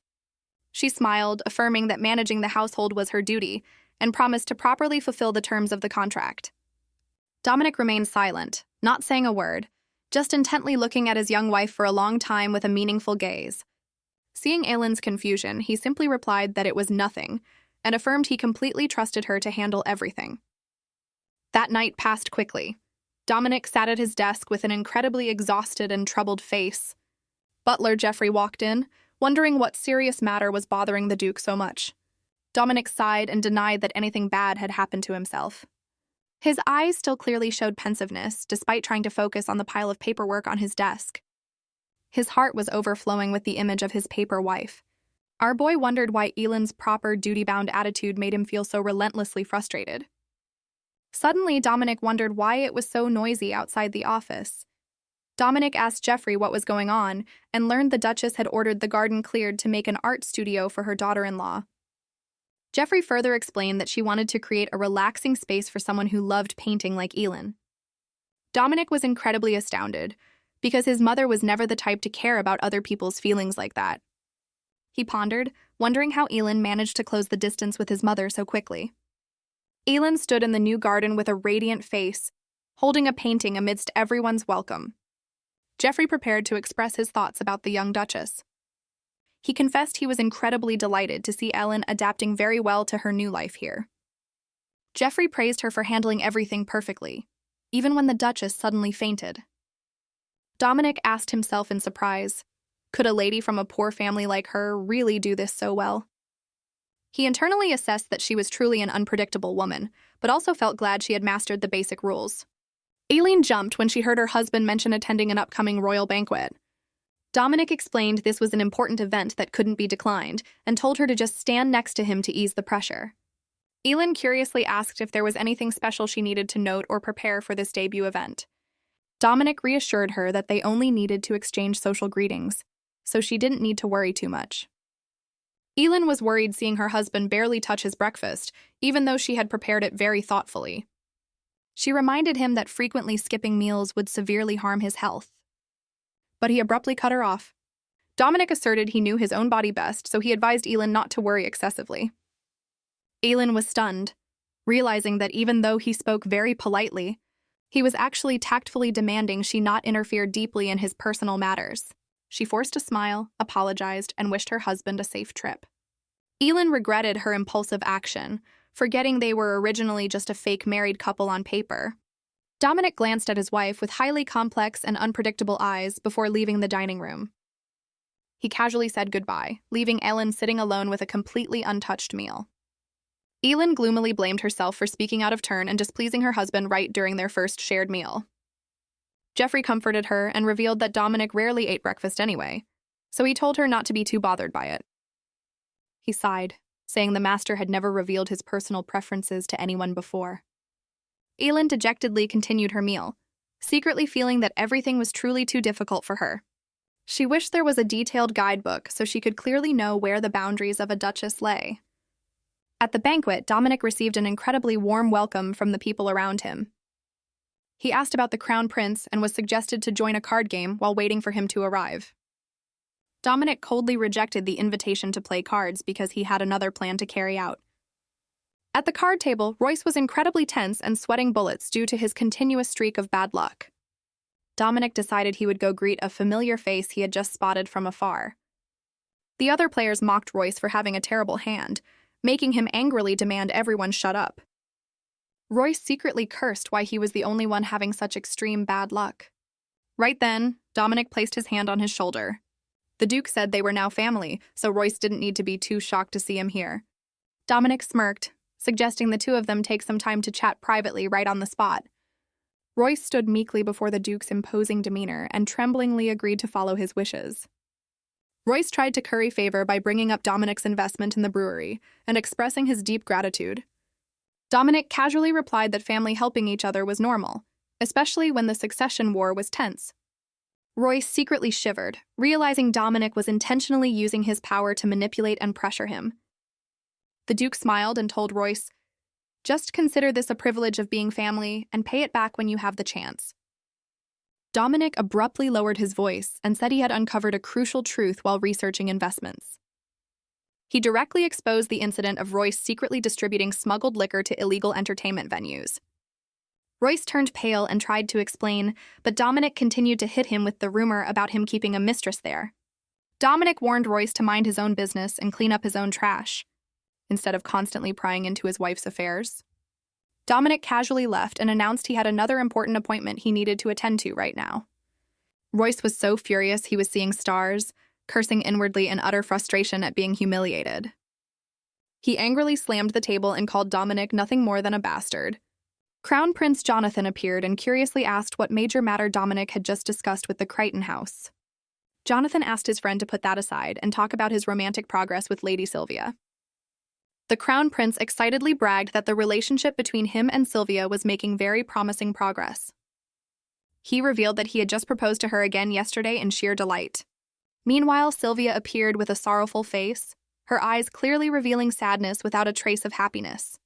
She smiled, affirming that managing the household was her duty, and promised to properly fulfill the terms of the contract. Dominic remained silent, not saying a word, just intently looking at his young wife for a long time with a meaningful gaze. Seeing Aileen's confusion, he simply replied that it was nothing, and affirmed he completely trusted her to handle everything. That night passed quickly. Dominic sat at his desk with an incredibly exhausted and troubled face. Butler Jeffrey walked in, wondering what serious matter was bothering the Duke so much. Dominic sighed and denied that anything bad had happened to himself. His eyes still clearly showed pensiveness, despite trying to focus on the pile of paperwork on his desk. His heart was overflowing with the image of his paper wife. Our boy wondered why Ellen's proper duty-bound attitude made him feel so relentlessly frustrated. Suddenly, Dominic wondered why it was so noisy outside the office. Dominic asked Jeffrey what was going on and learned the Duchess had ordered the garden cleared to make an art studio for her daughter-in-law. Jeffrey further explained that she wanted to create a relaxing space for someone who loved painting like Ellen. Dominic was incredibly astounded, because his mother was never the type to care about other people's feelings like that. He pondered, wondering how Ellen managed to close the distance with his mother so quickly. Ellen stood in the new garden with a radiant face, holding a painting amidst everyone's welcome. Jeffrey prepared to express his thoughts about the young Duchess. He confessed he was incredibly delighted to see Ellen adapting very well to her new life here. Jeffrey praised her for handling everything perfectly, even when the Duchess suddenly fainted. Dominic asked himself in surprise, could a lady from a poor family like her really do this so well? He internally assessed that she was truly an unpredictable woman, but also felt glad she had mastered the basic rules. Aileen jumped when she heard her husband mention attending an upcoming royal banquet. Dominic explained this was an important event that couldn't be declined and told her to just stand next to him to ease the pressure. Eileen curiously asked if there was anything special she needed to note or prepare for this debut event. Dominic reassured her that they only needed to exchange social greetings, so she didn't need to worry too much. Eileen was worried seeing her husband barely touch his breakfast, even though she had prepared it very thoughtfully. She reminded him that frequently skipping meals would severely harm his health. But he abruptly cut her off. Dominic asserted he knew his own body best, so he advised Eileen not to worry excessively. Eileen was stunned, realizing that even though he spoke very politely, he was actually tactfully demanding she not interfere deeply in his personal matters. She forced a smile, apologized, and wished her husband a safe trip. Eileen regretted her impulsive action, forgetting they were originally just a fake married couple on paper. Dominic glanced at his wife with highly complex and unpredictable eyes before leaving the dining room. He casually said goodbye, leaving Ellen sitting alone with a completely untouched meal. Eileen gloomily blamed herself for speaking out of turn and displeasing her husband right during their first shared meal. Jeffrey comforted her and revealed that Dominic rarely ate breakfast anyway, so he told her not to be too bothered by it. He sighed, saying the master had never revealed his personal preferences to anyone before. Eileen dejectedly continued her meal, secretly feeling that everything was truly too difficult for her. She wished there was a detailed guidebook so she could clearly know where the boundaries of a duchess lay. At the banquet, Dominic received an incredibly warm welcome from the people around him. He asked about the crown prince and was suggested to join a card game while waiting for him to arrive. Dominic coldly rejected the invitation to play cards because he had another plan to carry out. At the card table, Royce was incredibly tense and sweating bullets due to his continuous streak of bad luck. Dominic decided he would go greet a familiar face he had just spotted from afar. The other players mocked Royce for having a terrible hand, making him angrily demand everyone shut up. Royce secretly cursed why he was the only one having such extreme bad luck. Right then, Dominic placed his hand on his shoulder. The Duke said they were now family, so Royce didn't need to be too shocked to see him here. Dominic smirked, suggesting the two of them take some time to chat privately right on the spot. Royce stood meekly before the Duke's imposing demeanor and tremblingly agreed to follow his wishes. Royce tried to curry favor by bringing up Dominic's investment in the brewery and expressing his deep gratitude. Dominic casually replied that family helping each other was normal, especially when the succession war was tense. Royce secretly shivered, realizing Dominic was intentionally using his power to manipulate and pressure him. The Duke smiled and told Royce, "Just consider this a privilege of being family and pay it back when you have the chance." Dominic abruptly lowered his voice and said he had uncovered a crucial truth while researching investments. He directly exposed the incident of Royce secretly distributing smuggled liquor to illegal entertainment venues. Royce turned pale and tried to explain, but Dominic continued to hit him with the rumor about him keeping a mistress there. Dominic warned Royce to mind his own business and clean up his own trash, instead of constantly prying into his wife's affairs. Dominic casually left and announced he had another important appointment he needed to attend to right now. Royce was so furious he was seeing stars, cursing inwardly in utter frustration at being humiliated. He angrily slammed the table and called Dominic nothing more than a bastard. Crown Prince Jonathan appeared and curiously asked what major matter Dominic had just discussed with the Crichton house. Jonathan asked his friend to put that aside and talk about his romantic progress with Lady Sylvia. The Crown Prince excitedly bragged that the relationship between him and Sylvia was making very promising progress. He revealed that he had just proposed to her again yesterday in sheer delight. Meanwhile, Sylvia appeared with a sorrowful face, her eyes clearly revealing sadness without a trace of happiness.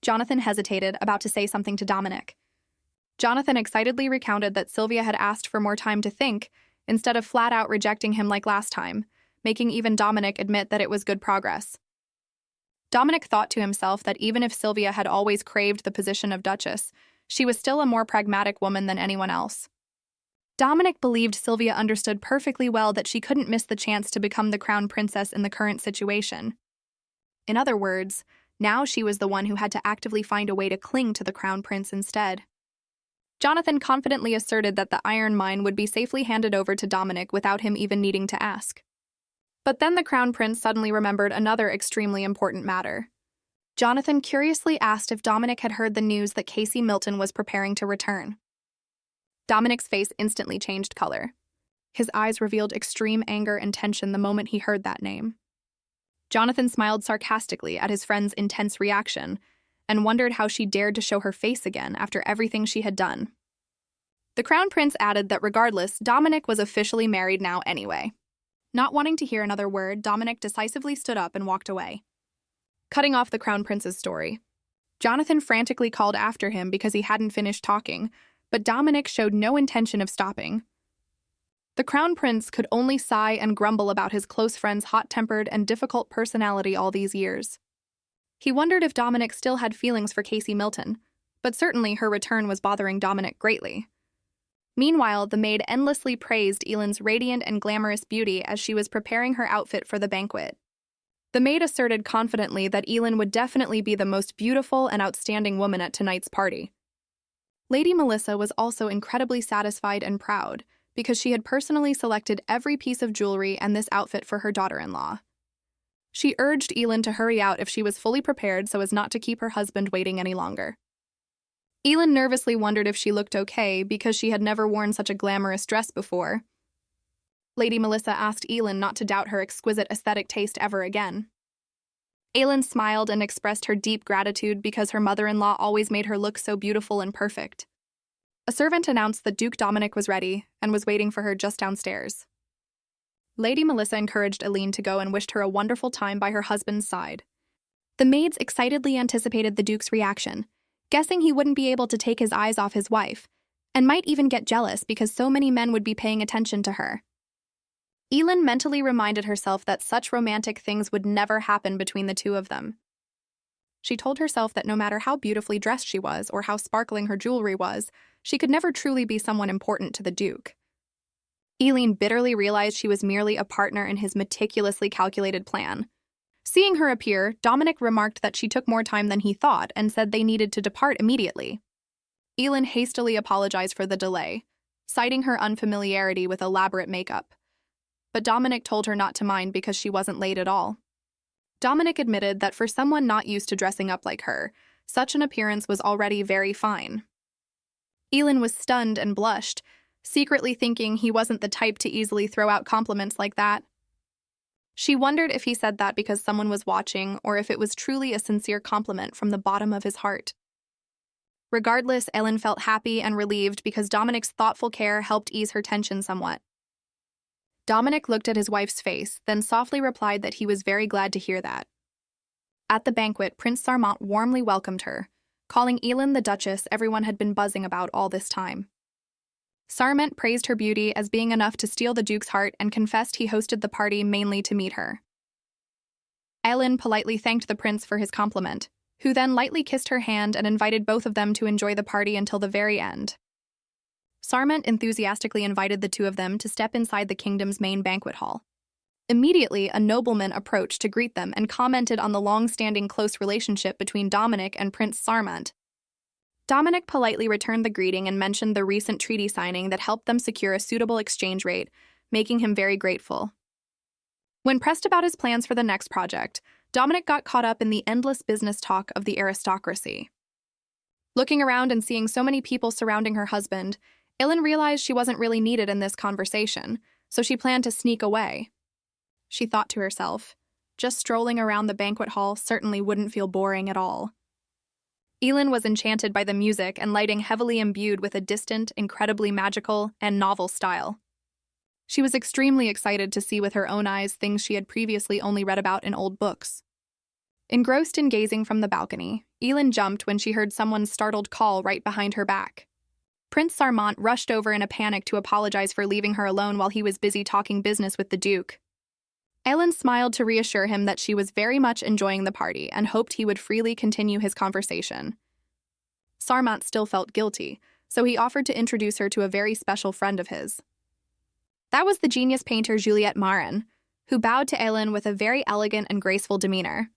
Jonathan hesitated, about to say something to Dominic. Jonathan excitedly recounted that Sylvia had asked for more time to think, instead of flat-out rejecting him like last time, making even Dominic admit that it was good progress. Dominic thought to himself that even if Sylvia had always craved the position of Duchess, she was still a more pragmatic woman than anyone else. Dominic believed Sylvia understood perfectly well that she couldn't miss the chance to become the crown princess in the current situation. In other words, now she was the one who had to actively find a way to cling to the crown prince instead. Jonathan confidently asserted that the iron mine would be safely handed over to Dominic without him even needing to ask. But then the crown prince suddenly remembered another extremely important matter. Jonathan curiously asked if Dominic had heard the news that Casey Milton was preparing to return. Dominic's face instantly changed color. His eyes revealed extreme anger and tension the moment he heard that name. Jonathan smiled sarcastically at his friend's intense reaction and wondered how she dared to show her face again after everything she had done. The crown prince added that regardless, Dominic was officially married now anyway. Not wanting to hear another word, Dominic decisively stood up and walked away, cutting off the crown prince's story. Jonathan frantically called after him because he hadn't finished talking, but Dominic showed no intention of stopping. The crown prince could only sigh and grumble about his close friend's hot-tempered and difficult personality all these years. He wondered if Dominic still had feelings for Casey Milton, but certainly her return was bothering Dominic greatly. Meanwhile, the maid endlessly praised Elend's radiant and glamorous beauty as she was preparing her outfit for the banquet. The maid asserted confidently that Elend would definitely be the most beautiful and outstanding woman at tonight's party. Lady Melissa was also incredibly satisfied and proud because she had personally selected every piece of jewelry and this outfit for her daughter-in-law. She urged Elend to hurry out if she was fully prepared so as not to keep her husband waiting any longer. Elend nervously wondered if she looked okay because she had never worn such a glamorous dress before. Lady Melissa asked Elend not to doubt her exquisite aesthetic taste ever again. Elend smiled and expressed her deep gratitude because her mother-in-law always made her look so beautiful and perfect. A servant announced that Duke Dominic was ready and was waiting for her just downstairs. Lady Melissa encouraged Elend to go and wished her a wonderful time by her husband's side. The maids excitedly anticipated the Duke's reaction, guessing he wouldn't be able to take his eyes off his wife, and might even get jealous because so many men would be paying attention to her. Elend mentally reminded herself that such romantic things would never happen between the two of them. She told herself that no matter how beautifully dressed she was or how sparkling her jewelry was, she could never truly be someone important to the Duke. Eileen bitterly realized she was merely a partner in his meticulously calculated plan. Seeing her appear, Dominic remarked that she took more time than he thought and said they needed to depart immediately. Eileen hastily apologized for the delay, citing her unfamiliarity with elaborate makeup. But Dominic told her not to mind because she wasn't late at all. Dominic admitted that for someone not used to dressing up like her, such an appearance was already very fine. Eileen was stunned and blushed, secretly thinking he wasn't the type to easily throw out compliments like that. She wondered if he said that because someone was watching or if it was truly a sincere compliment from the bottom of his heart. Regardless, Ellen felt happy and relieved because Dominic's thoughtful care helped ease her tension somewhat. Dominic looked at his wife's face, then softly replied that he was very glad to hear that. At the banquet, Prince Sarmant warmly welcomed her, calling Eileen the Duchess everyone had been buzzing about all this time. Sarmant praised her beauty as being enough to steal the Duke's heart and confessed he hosted the party mainly to meet her. Eileen politely thanked the prince for his compliment, who then lightly kissed her hand and invited both of them to enjoy the party until the very end. Sarmant enthusiastically invited the two of them to step inside the kingdom's main banquet hall. Immediately, a nobleman approached to greet them and commented on the long-standing close relationship between Dominic and Prince Sarmant. Dominic politely returned the greeting and mentioned the recent treaty signing that helped them secure a suitable exchange rate, making him very grateful. When pressed about his plans for the next project, Dominic got caught up in the endless business talk of the aristocracy. Looking around and seeing so many people surrounding her husband, Eileen realized she wasn't really needed in this conversation, so she planned to sneak away. She thought to herself, just strolling around the banquet hall certainly wouldn't feel boring at all. Eileen was enchanted by the music and lighting heavily imbued with a distant, incredibly magical, and novel style. She was extremely excited to see with her own eyes things she had previously only read about in old books. Engrossed in gazing from the balcony, Eileen jumped when she heard someone's startled call right behind her back. Prince Sarmant rushed over in a panic to apologize for leaving her alone while he was busy talking business with the Duke. Eileen smiled to reassure him that she was very much enjoying the party and hoped he would freely continue his conversation. Sarmant still felt guilty, so he offered to introduce her to a very special friend of his. That was the genius painter Juliette Marin, who bowed to Eileen with a very elegant and graceful demeanor.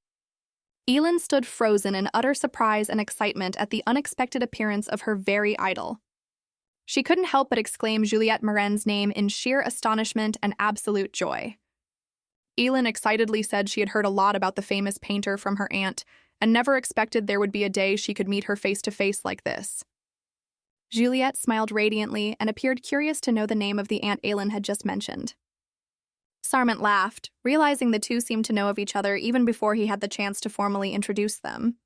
Eileen stood frozen in utter surprise and excitement at the unexpected appearance of her very idol. She couldn't help but exclaim Juliette Marin's name in sheer astonishment and absolute joy. Eileen excitedly said she had heard a lot about the famous painter from her aunt and never expected there would be a day she could meet her face-to-face like this. Juliette smiled radiantly and appeared curious to know the name of the aunt Eileen had just mentioned. Sarmant laughed, realizing the two seemed to know of each other even before he had the chance to formally introduce them.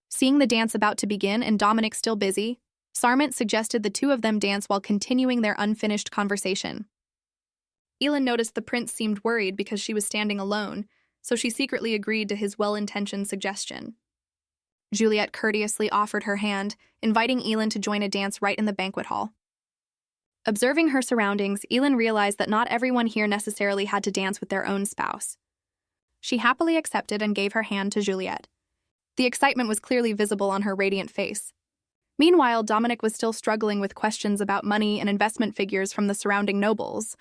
Seeing the dance about to begin and Dominic still busy, Sarmant suggested the two of them dance while continuing their unfinished conversation. Eileen noticed the prince seemed worried because she was standing alone, so she secretly agreed to his well-intentioned suggestion. Juliette courteously offered her hand, inviting Eileen to join a dance right in the banquet hall. Observing her surroundings, Eileen realized that not everyone here necessarily had to dance with their own spouse. She happily accepted and gave her hand to Juliette. The excitement was clearly visible on her radiant face. Meanwhile, Dominic was still struggling with questions about money and investment figures from the surrounding nobles.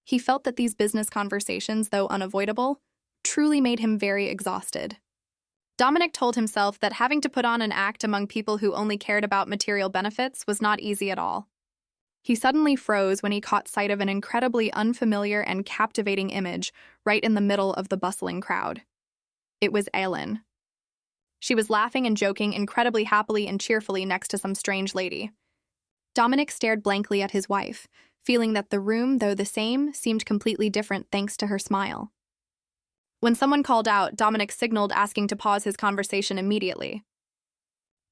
He felt that these business conversations, though unavoidable, truly made him very exhausted. Dominic told himself that having to put on an act among people who only cared about material benefits was not easy at all. He suddenly froze when he caught sight of an incredibly unfamiliar and captivating image right in the middle of the bustling crowd. It was Eileen. She was laughing and joking incredibly happily and cheerfully next to some strange lady. Dominic stared blankly at his wife, feeling that the room, though the same, seemed completely different thanks to her smile. When someone called out, Dominic signaled asking to pause his conversation immediately.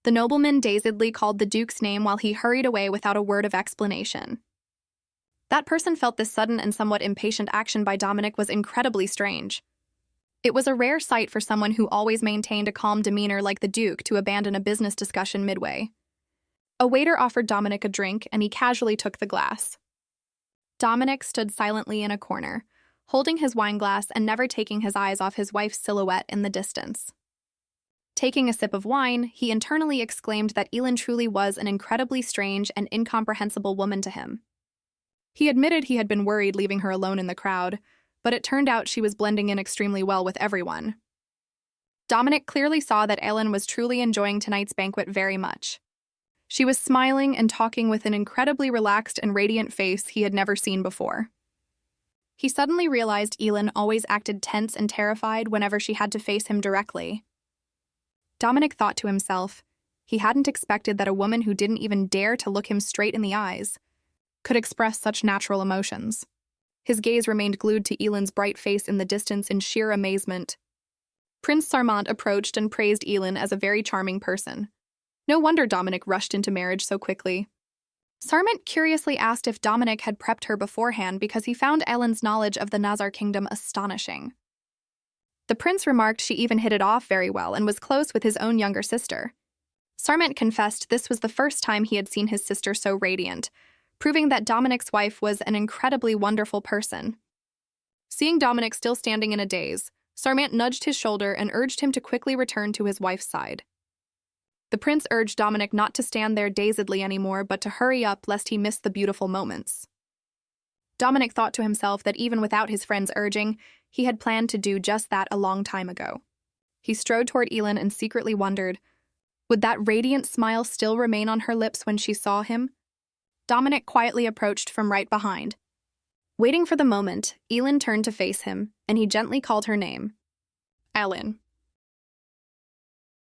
The nobleman dazedly called the Duke's name while he hurried away without a word of explanation. That person felt this sudden and somewhat impatient action by Dominic was incredibly strange. It was a rare sight for someone who always maintained a calm demeanor like the Duke to abandon a business discussion midway. A waiter offered Dominic a drink, and he casually took the glass. Dominic stood silently in a corner, holding his wine glass and never taking his eyes off his wife's silhouette in the distance. Taking a sip of wine, he internally exclaimed that Eileen truly was an incredibly strange and incomprehensible woman to him. He admitted he had been worried leaving her alone in the crowd, but it turned out she was blending in extremely well with everyone. Dominic clearly saw that Ellen was truly enjoying tonight's banquet very much. She was smiling and talking with an incredibly relaxed and radiant face he had never seen before. He suddenly realized Ellen always acted tense and terrified whenever she had to face him directly. Dominic thought to himself, he hadn't expected that a woman who didn't even dare to look him straight in the eyes could express such natural emotions. His gaze remained glued to Ellen's bright face in the distance in sheer amazement. Prince Sarmant approached and praised Ellen as a very charming person. No wonder Dominic rushed into marriage so quickly. Sarmant curiously asked if Dominic had prepped her beforehand because he found Ellen's knowledge of the Nazar kingdom astonishing. The prince remarked she even hit it off very well and was close with his own younger sister. Sarmant confessed this was the first time he had seen his sister so radiant, proving that Dominic's wife was an incredibly wonderful person. Seeing Dominic still standing in a daze, Sarmant nudged his shoulder and urged him to quickly return to his wife's side. The prince urged Dominic not to stand there dazedly anymore, but to hurry up lest he miss the beautiful moments. Dominic thought to himself that even without his friend's urging, he had planned to do just that a long time ago. He strode toward Ellen and secretly wondered, would that radiant smile still remain on her lips when she saw him? Dominic quietly approached from right behind. Waiting for the moment, Ellen turned to face him, and he gently called her name. Ellen.